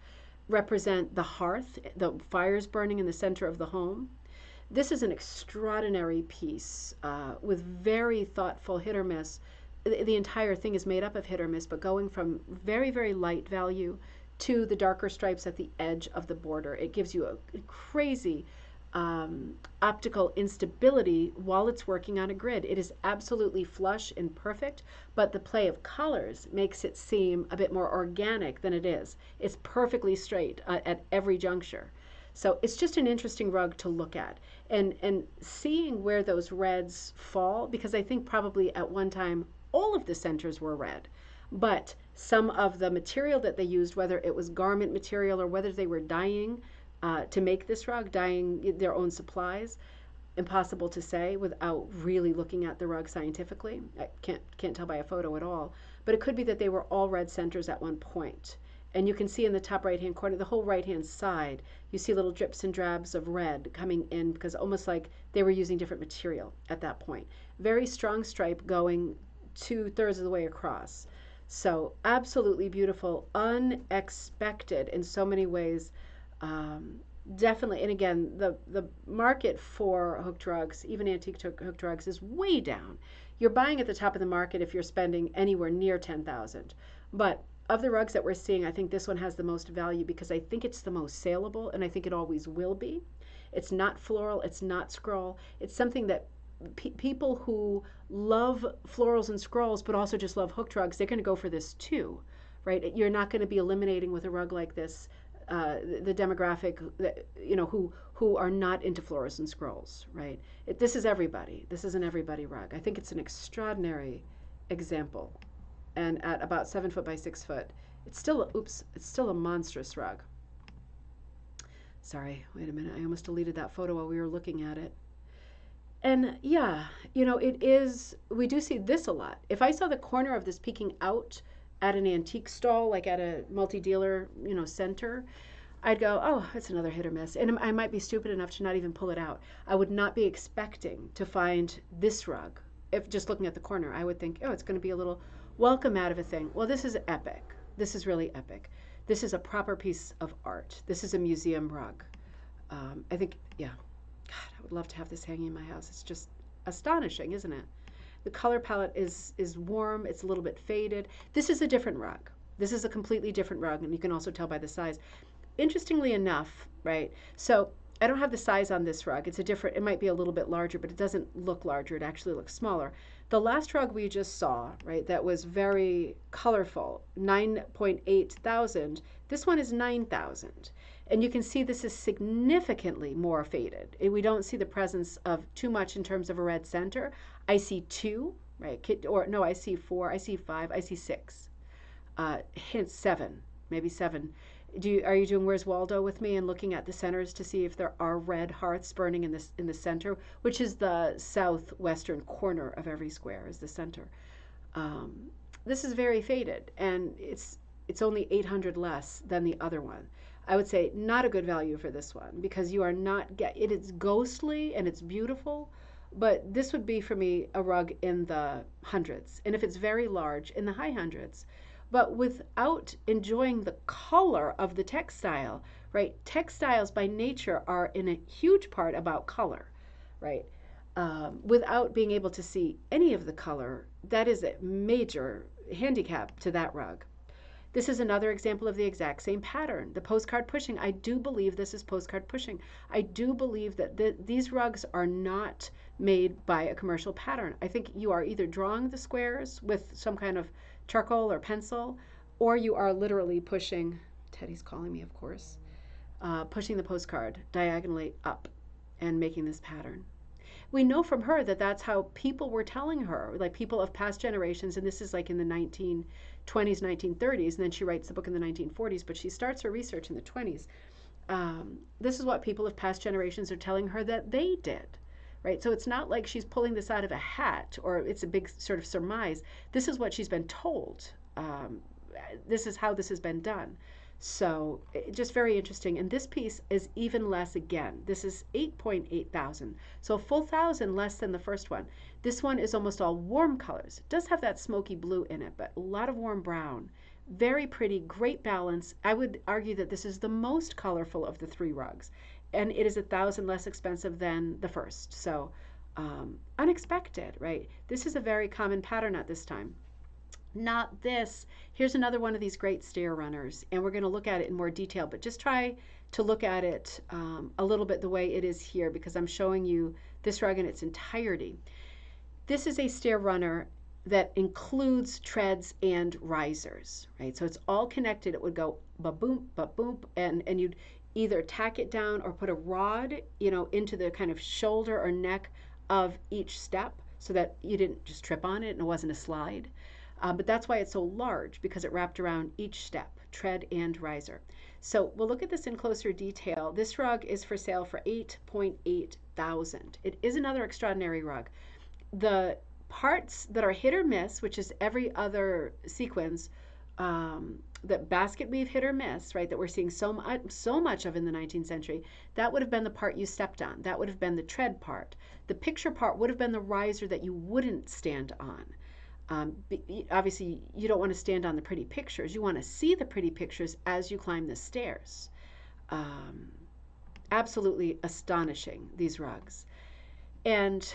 represent the hearth, the fires burning in the center of the home. This is an extraordinary piece with very thoughtful hit or miss. The entire thing is made up of hit or miss, but going from very, very light value to the darker stripes at the edge of the border. It gives you a crazy optical instability while it's working on a grid. It is absolutely flush and perfect, but the play of colors makes it seem a bit more organic than it is. It's perfectly straight at every juncture. So it's just an interesting rug to look at, and seeing where those reds fall, because I think probably at one time all of the centers were red, but some of the material that they used, whether it was garment material or whether they were dyeing to make this rug, dyeing their own supplies, impossible to say without really looking at the rug scientifically. I can't tell by a photo at all, but it could be that they were all red centers at one point. And you can see in the top right-hand corner, the whole right-hand side, you see little drips and drabs of red coming in, because almost like they were using different material at that point. Very strong stripe going 2/3 of the way across. So absolutely beautiful, unexpected in so many ways. Definitely, and again, the market for hooked rugs, even antique hooked rugs, is way down. You're buying at the top of the market if you're spending anywhere near $10,000. But of the rugs that we're seeing, I think this one has the most value because I think it's the most saleable, and I think it always will be. It's not floral, it's not scroll. It's something that people who love florals and scrolls but also just love hooked rugs, they're going to go for this too, right? You're not going to be eliminating with a rug like this the demographic that, who are not into florals and scrolls, right? This is everybody. This is an everybody rug. I think it's an extraordinary example, and at about 7 foot by 6 foot, it's still a monstrous rug. Sorry, wait a minute. I almost deleted that photo while we were looking at it. And yeah, we do see this a lot. If I saw the corner of this peeking out at an antique stall, like at a multi-dealer, center, I'd go, oh, it's another hit or miss. And I might be stupid enough to not even pull it out. I would not be expecting to find this rug. If just looking at the corner, I would think, oh, it's going to be a little welcome out of a thing. Well, this is epic. This is really epic. This is a proper piece of art. This is a museum rug. I think, yeah, God, I would love to have this hanging in my house. It's just astonishing, isn't it? The color palette is warm. It's a little bit faded. This is a different rug. This is a completely different rug, and you can also tell by the size. Interestingly enough, right? So I don't have the size on this rug. It's a different, it might be a little bit larger, but it doesn't look larger. It actually looks smaller. The last rug we just saw, right, that was very colorful, 9.8 thousand. This one is 9,000. And you can see this is significantly more faded. We don't see the presence of too much in terms of a red center. I see 2, right? Or no, I see 4, I see 5, I see 6. Hint 7, maybe 7. Are you doing Where's Waldo with me and looking at the centers to see if there are red hearts burning in the center, which is the southwestern corner of every square is the center. This is very faded, and it's only 800 less than the other one. I would say not a good value for this one because you are not it is ghostly and it's beautiful, but this would be for me a rug in the hundreds, and if it's very large, in the high hundreds. But without enjoying the color of the textile, right? Textiles by nature are in a huge part about color, right? Without being able to see any of the color, that is a major handicap to that rug. This is another example of the exact same pattern. The postcard pushing, I do believe this is postcard pushing. I do believe that these rugs are not made by a commercial pattern. I think you are either drawing the squares with some kind of charcoal or pencil, or you are literally pushing, Teddy's calling me, of course, pushing the postcard diagonally up and making this pattern. We know from her that that's how people were telling her, like people of past generations, and this is like in the 1920s, 1930s, and then she writes the book in the 1940s, but she starts her research in the 20s. This is what people of past generations are telling her that they did. Right? So it's not like she's pulling this out of a hat or it's a big sort of surmise. This is what she's been told. This is how this has been done. So just very interesting. And this piece is even less again. This is 8.8 thousand. So a full thousand less than the first one. This one is almost all warm colors. It does have that smoky blue in it, but a lot of warm brown. Very pretty, great balance. I would argue that this is the most colorful of the 3 rugs. And it is 1,000 less expensive than the first. So unexpected, right? This is a very common pattern at this time. Not this. Here's another one of these great stair runners, and we're going to look at it in more detail, but just try to look at it a little bit the way it is here because I'm showing you this rug in its entirety. This is a stair runner that includes treads and risers, right? So it's all connected. It would go ba-boom, ba-boom, and you'd either tack it down or put a rod, into the kind of shoulder or neck of each step so that you didn't just trip on it and it wasn't a slide. But that's why it's so large, because it wrapped around each step, tread and riser. So we'll look at this in closer detail. This rug is for sale for 8.8 thousand. It is another extraordinary rug. The parts that are hit or miss, which is every other sequence, that basket weave hit or miss, right, that we're seeing so much of in the 19th century, that would have been the part you stepped on. That would have been the tread part. The picture part would have been the riser that you wouldn't stand on. Obviously, you don't want to stand on the pretty pictures. You want to see the pretty pictures as you climb the stairs. Absolutely astonishing, these rugs. And,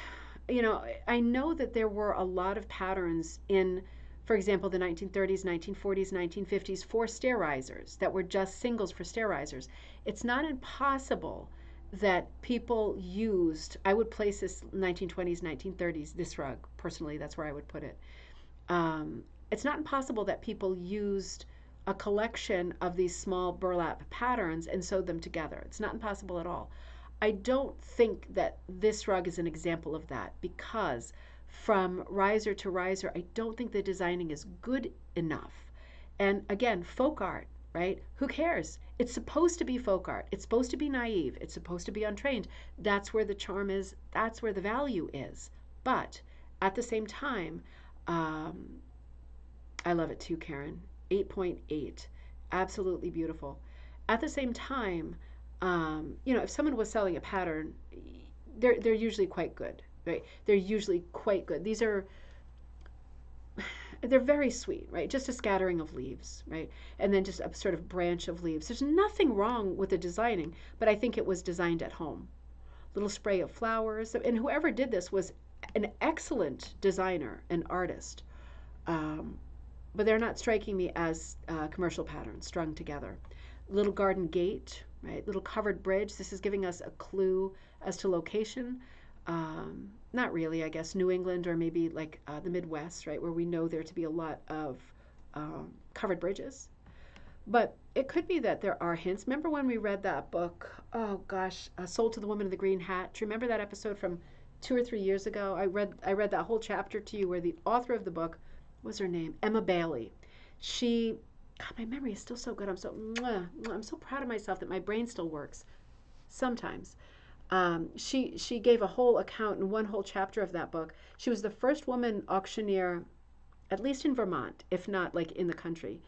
I know that there were a lot of patterns in, for example, the 1930s, 1940s, 1950s for stair risers that were just singles for stair risers. It's not impossible that people used, I would place this 1920s, 1930s, this rug, personally, that's where I would put it. It's not impossible that people used a collection of these small burlap patterns and sewed them together. It's not impossible at all. I don't think that this rug is an example of that because from riser to riser, I don't think the designing is good enough. And again, folk art, right? Who cares? It's supposed to be folk art. It's supposed to be naive. It's supposed to be untrained. That's where the charm is. That's where the value is. But at the same time, I love it too, Karen. 8.8. Absolutely beautiful. At the same time, if someone was selling a pattern, they're usually quite good, right? They're usually quite good. These are, they're very sweet, right? Just a scattering of leaves, right? And then just a sort of branch of leaves. There's nothing wrong with the designing, but I think it was designed at home. Little spray of flowers. And whoever did this was an excellent designer and artist. Um, but they're not striking me as commercial patterns strung together. Little garden gate, right? Little covered bridge. This is giving us a clue as to location. Not really, I guess, New England or maybe like the Midwest, right, where we know there to be a lot of covered bridges. But it could be that there are hints. Remember when we read that book? Oh gosh, Sold to the Woman in the Green Hat. Do you remember that episode from 2 or 3 years ago? I read that whole chapter to you where the author of the book, what was her name? Emma Bailey. She, God, my memory is still so good. I'm so proud of myself that my brain still works sometimes. She gave a whole account in one whole chapter of that book. She was the first woman auctioneer, at least in Vermont, if not like in the country.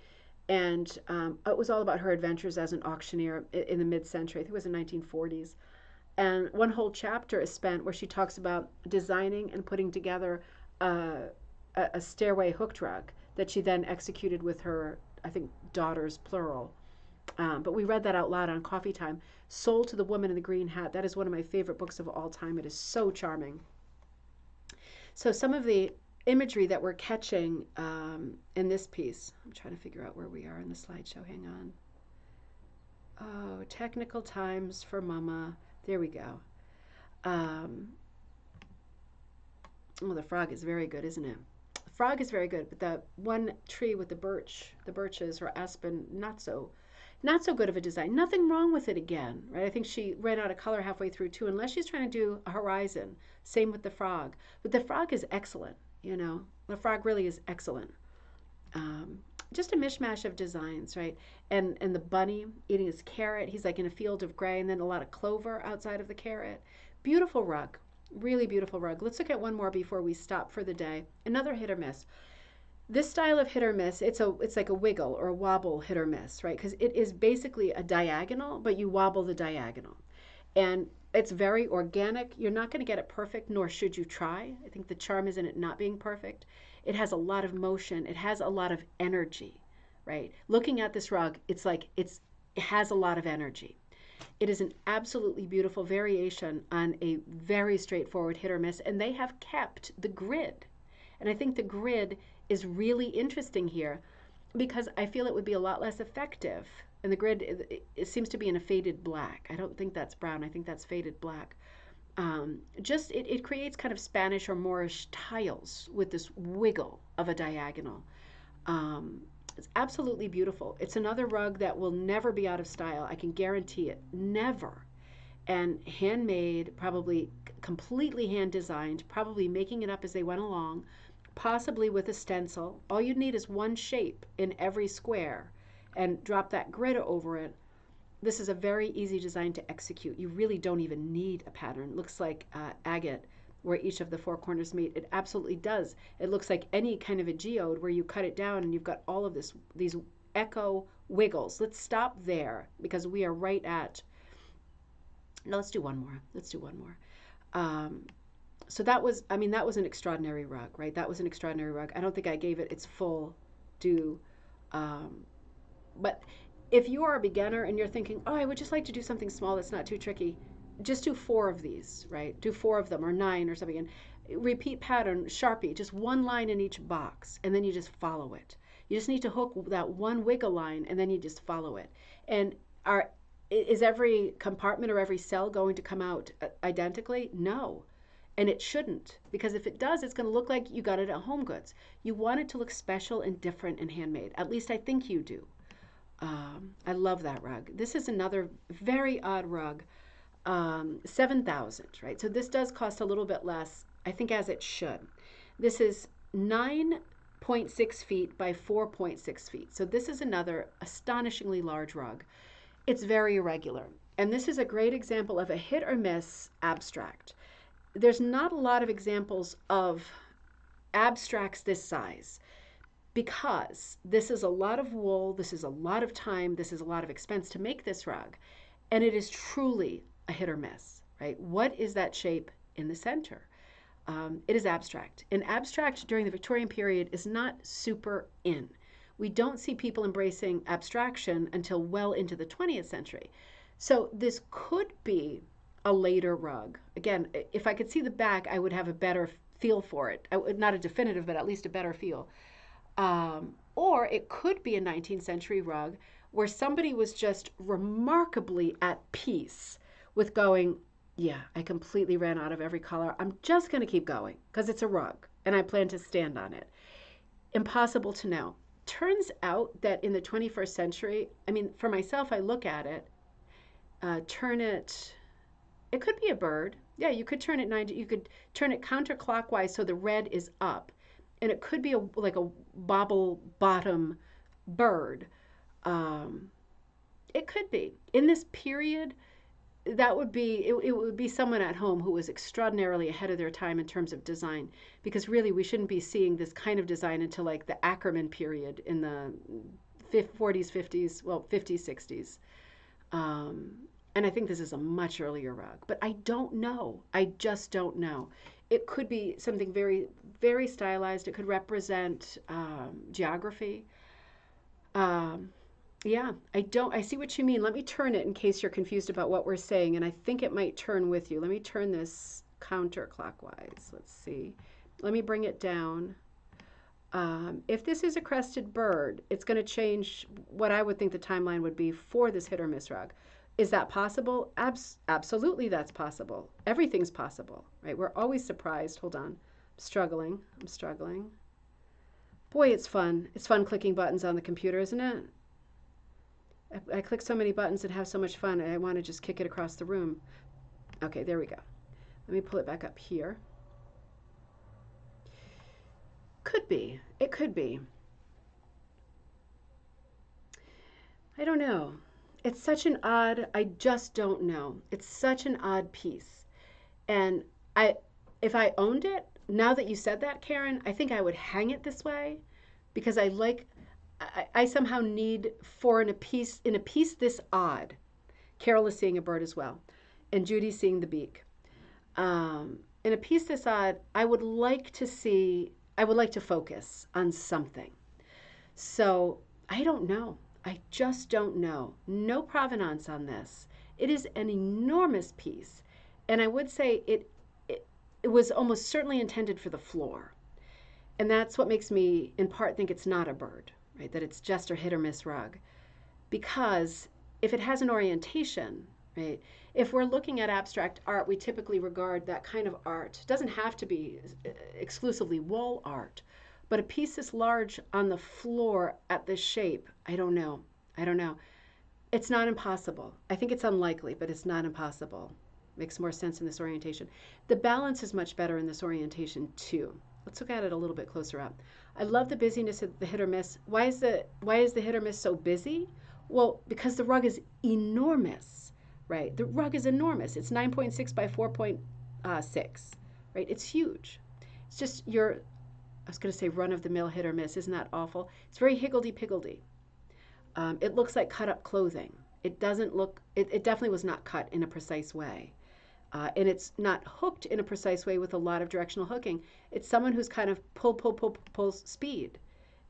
And it was all about her adventures as an auctioneer in the mid-century. I think it was the 1940s. And one whole chapter is spent where she talks about designing and putting together a stairway hooked rug that she then executed with her, I think, daughters, plural. But we read that out loud on coffee time. Sold to the Woman in the Green Hat. That is one of my favorite books of all time. It is so charming. So some of the imagery that we're catching in this piece, I'm trying to figure out where we are in the slideshow. Hang on. Oh, technical times for Mama. There we go. Oh, the frog is very good, isn't it? The frog is very good, but the one tree with the birches or aspen, not so good of a design. Nothing wrong with it again, right? I think she ran out of color halfway through too, unless she's trying to do a horizon. Same with the frog. But the frog is excellent, you know. The frog really is excellent. Just a mishmash of designs, right? And the bunny eating his carrot. He's like in a field of gray, and then a lot of clover outside of the carrot. Beautiful rug. Really beautiful rug. Let's look at one more before we stop for the day. Another hit or miss. This style of hit or miss, it's like a wiggle or a wobble hit or miss, right? Because it is basically a diagonal, but you wobble the diagonal. And it's very organic. You're not going to get it perfect, nor should you try. I think the charm is in it not being perfect. It has a lot of motion. It has a lot of energy, right? Looking at this rug, it's like it has a lot of energy. It is an absolutely beautiful variation on a very straightforward hit or miss, and they have kept the grid. And I think the grid is really interesting here because I feel it would be a lot less effective. And the grid, it seems to be in a faded black. I don't think that's brown. I think that's faded black. It creates kind of Spanish or Moorish tiles with this wiggle of a diagonal. It's absolutely beautiful. It's another rug that will never be out of style. I can guarantee it. Never. And handmade, probably completely hand designed, probably making it up as they went along, possibly with a stencil. All you need is one shape in every square and drop that grid over it. This is a very easy design to execute. You really don't even need a pattern. It looks like agate where each of the four corners meet. It absolutely does. It looks like any kind of a geode where you cut it down and you've got all of these echo wiggles. Let's stop there because we are right at, no, let's do one more. So that was an extraordinary rug, right? That was an extraordinary rug. I don't think I gave it its full due. But if you are a beginner and you're thinking, oh, I would just like to do something small that's not too tricky, just do 4 of these, right? Do 4 of them or 9 or something. And repeat pattern, Sharpie, just one line in each box, and then you just follow it. You just need to hook that one wiggle line, and then you just follow it. And is every compartment or every cell going to come out identically? No. And it shouldn't, because if it does, it's going to look like you got it at Home Goods. You want it to look special and different and handmade. At least I think you do. I love that rug. This is another very odd rug, 7,000, right? So this does cost a little bit less, I think, as it should. This is 9.6 feet by 4.6 feet. So this is another astonishingly large rug. It's very irregular. And this is a great example of a hit or miss abstract. There's not a lot of examples of abstracts this size because this is a lot of wool, this is a lot of time, this is a lot of expense to make this rug, and it is truly a hit or miss, right? What is that shape in the center? It is abstract. And abstract during the Victorian period is not super in. We don't see people embracing abstraction until well into the 20th century. So this could be a later rug. Again, if I could see the back, I would have a better feel for it. Not a definitive, but at least a better feel. Or it could be a 19th century rug where somebody was just remarkably at peace with going, yeah, I completely ran out of every color. I'm just going to keep going because it's a rug and I plan to stand on it. Impossible to know. Turns out that in the 21st century, I mean, for myself, I look at it, it could be a bird. Yeah, you could turn it 90, you could turn it counterclockwise so the red is up. And it could be like a bobble bottom bird. It could be. In this period, that would be it would be someone at home who was extraordinarily ahead of their time in terms of design, because really we shouldn't be seeing this kind of design until like the Ackerman period in the 40s, 50s, well, 50s, 60s. And I think this is a much earlier rug, but I don't know. I just don't know. It could be something very, very stylized. It could represent geography. Um, yeah, I see what you mean. Let me turn it in case you're confused about what we're saying, and I think it might turn with you. Let me turn this counterclockwise. Let's see. Let me bring it down. If this is a crested bird, it's going to change what I would think the timeline would be for this hit or miss rug. Is that possible? Absolutely, that's possible. Everything's possible, right? We're always surprised. Hold on. I'm struggling. I'm struggling. Boy, it's fun. It's fun clicking buttons on the computer, isn't it? I click so many buttons and have so much fun, and I want to just kick it across the room. Okay, there we go. Let me pull it back up here. Could be. It could be. I don't know. It's such an odd, I just don't know. It's such an odd piece. And if I owned it, now that you said that, Karen, I think I would hang it this way because I somehow need in a piece this odd. Carol is seeing a bird as well, and Judy's seeing the beak. In a piece this odd, I would like to focus on something. So I don't know. I just don't know. No provenance on this. It is an enormous piece, and I would say it was almost certainly intended for the floor. And that's what makes me, in part, think it's not a bird, right? That it's just a hit or miss rug. Because if it has an orientation, right? If we're looking at abstract art, we typically regard that kind of art. It doesn't have to be exclusively wall art, but a piece this large on the floor at this shape, I don't know. I don't know. It's not impossible. I think it's unlikely, but it's not impossible. Makes more sense in this orientation. The balance is much better in this orientation too. Let's look at it a little bit closer up. I love the busyness of the hit or miss. Why is the hit or miss so busy? Well, because the rug is enormous, right? The rug is enormous. It's 9.6 by 4.6, right? It's huge. It's just I was going to say run-of-the-mill hit or miss. Isn't that awful? It's very higgledy-piggledy. It looks like cut-up clothing. It doesn't look, it definitely was not cut in a precise way. And it's not hooked in a precise way with a lot of directional hooking. It's someone who's kind of pull speed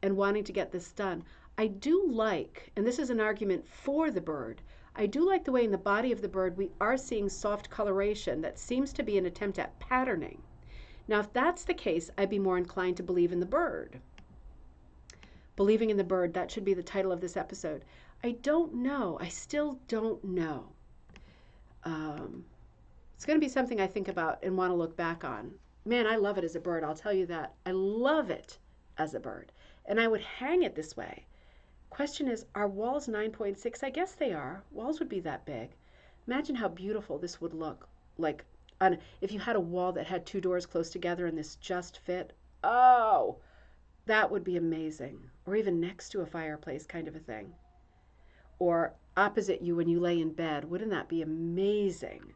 and wanting to get this done. I do like, and this is an argument for the bird, I do like the way in the body of the bird we are seeing soft coloration that seems to be an attempt at patterning. Now, if that's the case, I'd be more inclined to believe in the bird. Believing in the bird, that should be the title of this episode. I don't know. I still don't know. It's going to be something I think about and want to look back on. Man, I love it as a bird. I'll tell you that. I love it as a bird. And I would hang it this way. Question is, are walls 9.6? I guess they are. Walls would be that big. Imagine how beautiful this would look like if you had a wall that had two doors close together and this just fit. Oh, that would be amazing. Or even next to a fireplace kind of a thing. Or opposite you when you lay in bed. Wouldn't that be amazing?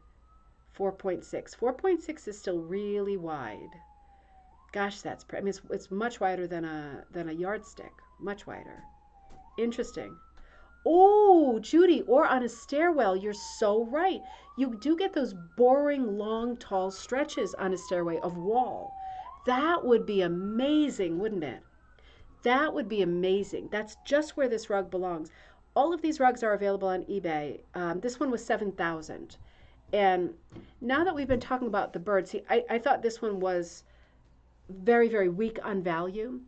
4.6. 4.6 is still really wide. Gosh, that's pretty. I mean, it's much wider than a yardstick. Much wider. Interesting. Oh, Judy, or on a stairwell. You're so right. You do get those boring, long, tall stretches on a stairway of wall. That would be amazing, wouldn't it? That would be amazing. That's just where this rug belongs. All of these rugs are available on eBay. This one was 7,000. And now that we've been talking about the bird, see, I thought this one was very, very weak on value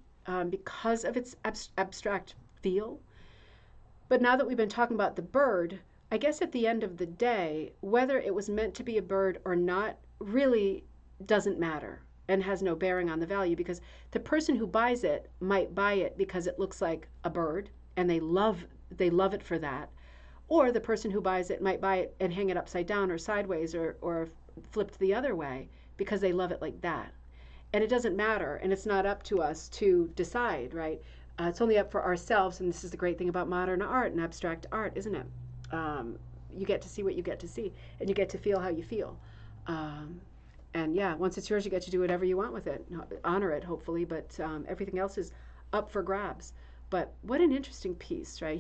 because of its abstract feel. But now that we've been talking about the bird, I guess at the end of the day, whether it was meant to be a bird or not really doesn't matter and has no bearing on the value, because the person who buys it might buy it because it looks like a bird and they love it for that. Or the person who buys it might buy it and hang it upside down or sideways or flipped the other way because they love it like that. And it doesn't matter, and it's not up to us to decide, right? It's only up for ourselves, and this is the great thing about modern art and abstract art, isn't it? You get to see what you get to see, and you get to feel how you feel. And yeah, once it's yours, you get to do whatever you want with it. Honor it, hopefully, but everything else is up for grabs. But what an interesting piece, right?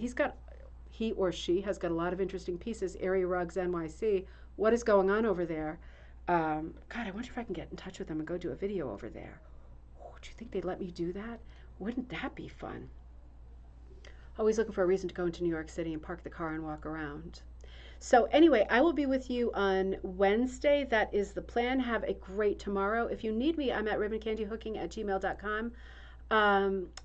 He or she has got a lot of interesting pieces. AreaRugsNYC. What is going on over there? God, I wonder if I can get in touch with them and go do a video over there. Oh, do you think they'd let me do that? Wouldn't that be fun? Always looking for a reason to go into New York City and park the car and walk around. So anyway, I will be with you on Wednesday. That is the plan. Have a great tomorrow. If you need me, I'm at ribboncandyhooking@gmail.com.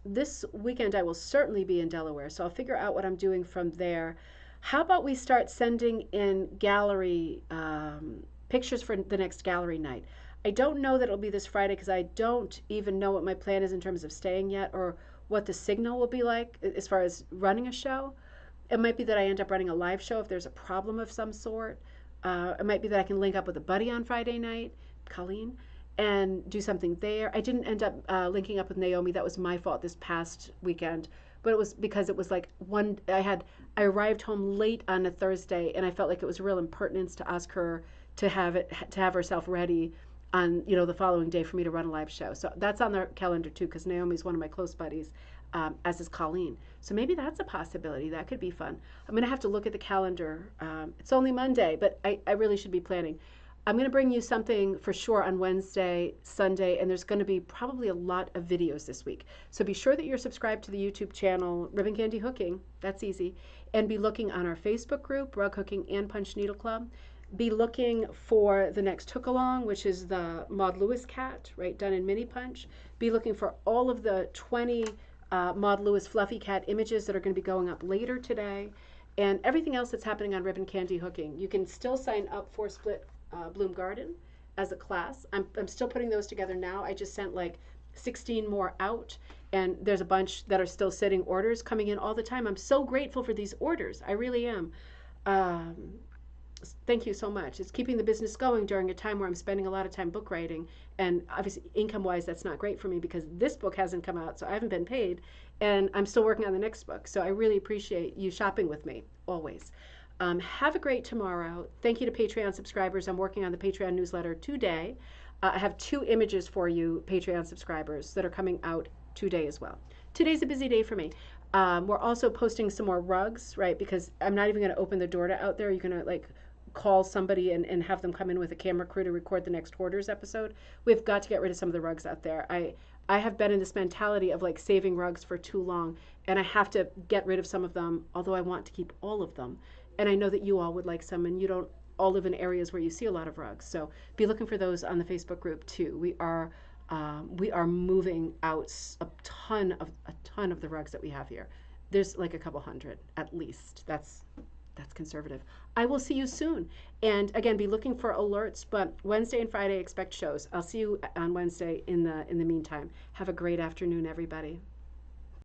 This weekend I will certainly be in Delaware, so I'll figure out what I'm doing from there. How about we start sending in gallery pictures for the next gallery night? I don't know that it'll be this Friday because I don't even know what my plan is in terms of staying yet, or what the signal will be like as far as running a show. It might be that I end up running a live show if there's a problem of some sort. It might be that I can link up with a buddy on Friday night, Colleen, and do something there. I didn't end up linking up with Naomi. That was my fault this past weekend. But it was because it was like I arrived home late on a Thursday, and I felt like it was a real impertinence to ask her to have herself ready on the following day for me to run a live show. So that's on their calendar too, because Naomi's one of my close buddies, as is Colleen. So maybe that's a possibility. That could be fun. I'm going to have to look at the calendar. It's only Monday, but I really should be planning. I'm going to bring you something for sure on Wednesday, Sunday, and there's going to be probably a lot of videos this week. So be sure that you're subscribed to the YouTube channel, Ribbon Candy Hooking. That's easy. And be looking on our Facebook group, Rug Hooking and Punch Needle Club. Be looking for the next hook along, which is the Maud Lewis cat, right, done in mini punch. Be looking for all of the 20 Maud Lewis fluffy cat images that are going to be going up later today, and everything else that's happening on Ribbon Candy Hooking. You can still sign up for Split Bloom Garden as a class. I'm still putting those together now. I just sent like 16 more out, and there's a bunch that are still sitting orders coming in all the time. I'm so grateful for these orders. I really am. Thank you so much. It's keeping the business going during a time where I'm spending a lot of time book writing, and obviously income-wise that's not great for me because this book hasn't come out, so I haven't been paid, and I'm still working on the next book. So I really appreciate you shopping with me always. Have a great tomorrow. Thank you to Patreon subscribers. I'm working on the Patreon newsletter today. I have 2 images for you, Patreon subscribers, that are coming out today as well. Today's a busy day for me. We're also posting some more rugs, right? Because I'm not even going to open the door to out there. You're going to call somebody and have them come in with a camera crew to record the next Hoarders episode. We've got to get rid of some of the rugs out there. I have been in this mentality of saving rugs for too long, and I have to get rid of some of them, although I want to keep all of them. And I know that you all would like some, and you don't all live in areas where you see a lot of rugs. So be looking for those on the Facebook group too. We are moving out a ton of the rugs that we have here. There's like a couple hundred at least. That's conservative. I will see you soon. And again, be looking for alerts, but Wednesday and Friday expect shows. I'll see you on Wednesday in the meantime. Have a great afternoon, everybody.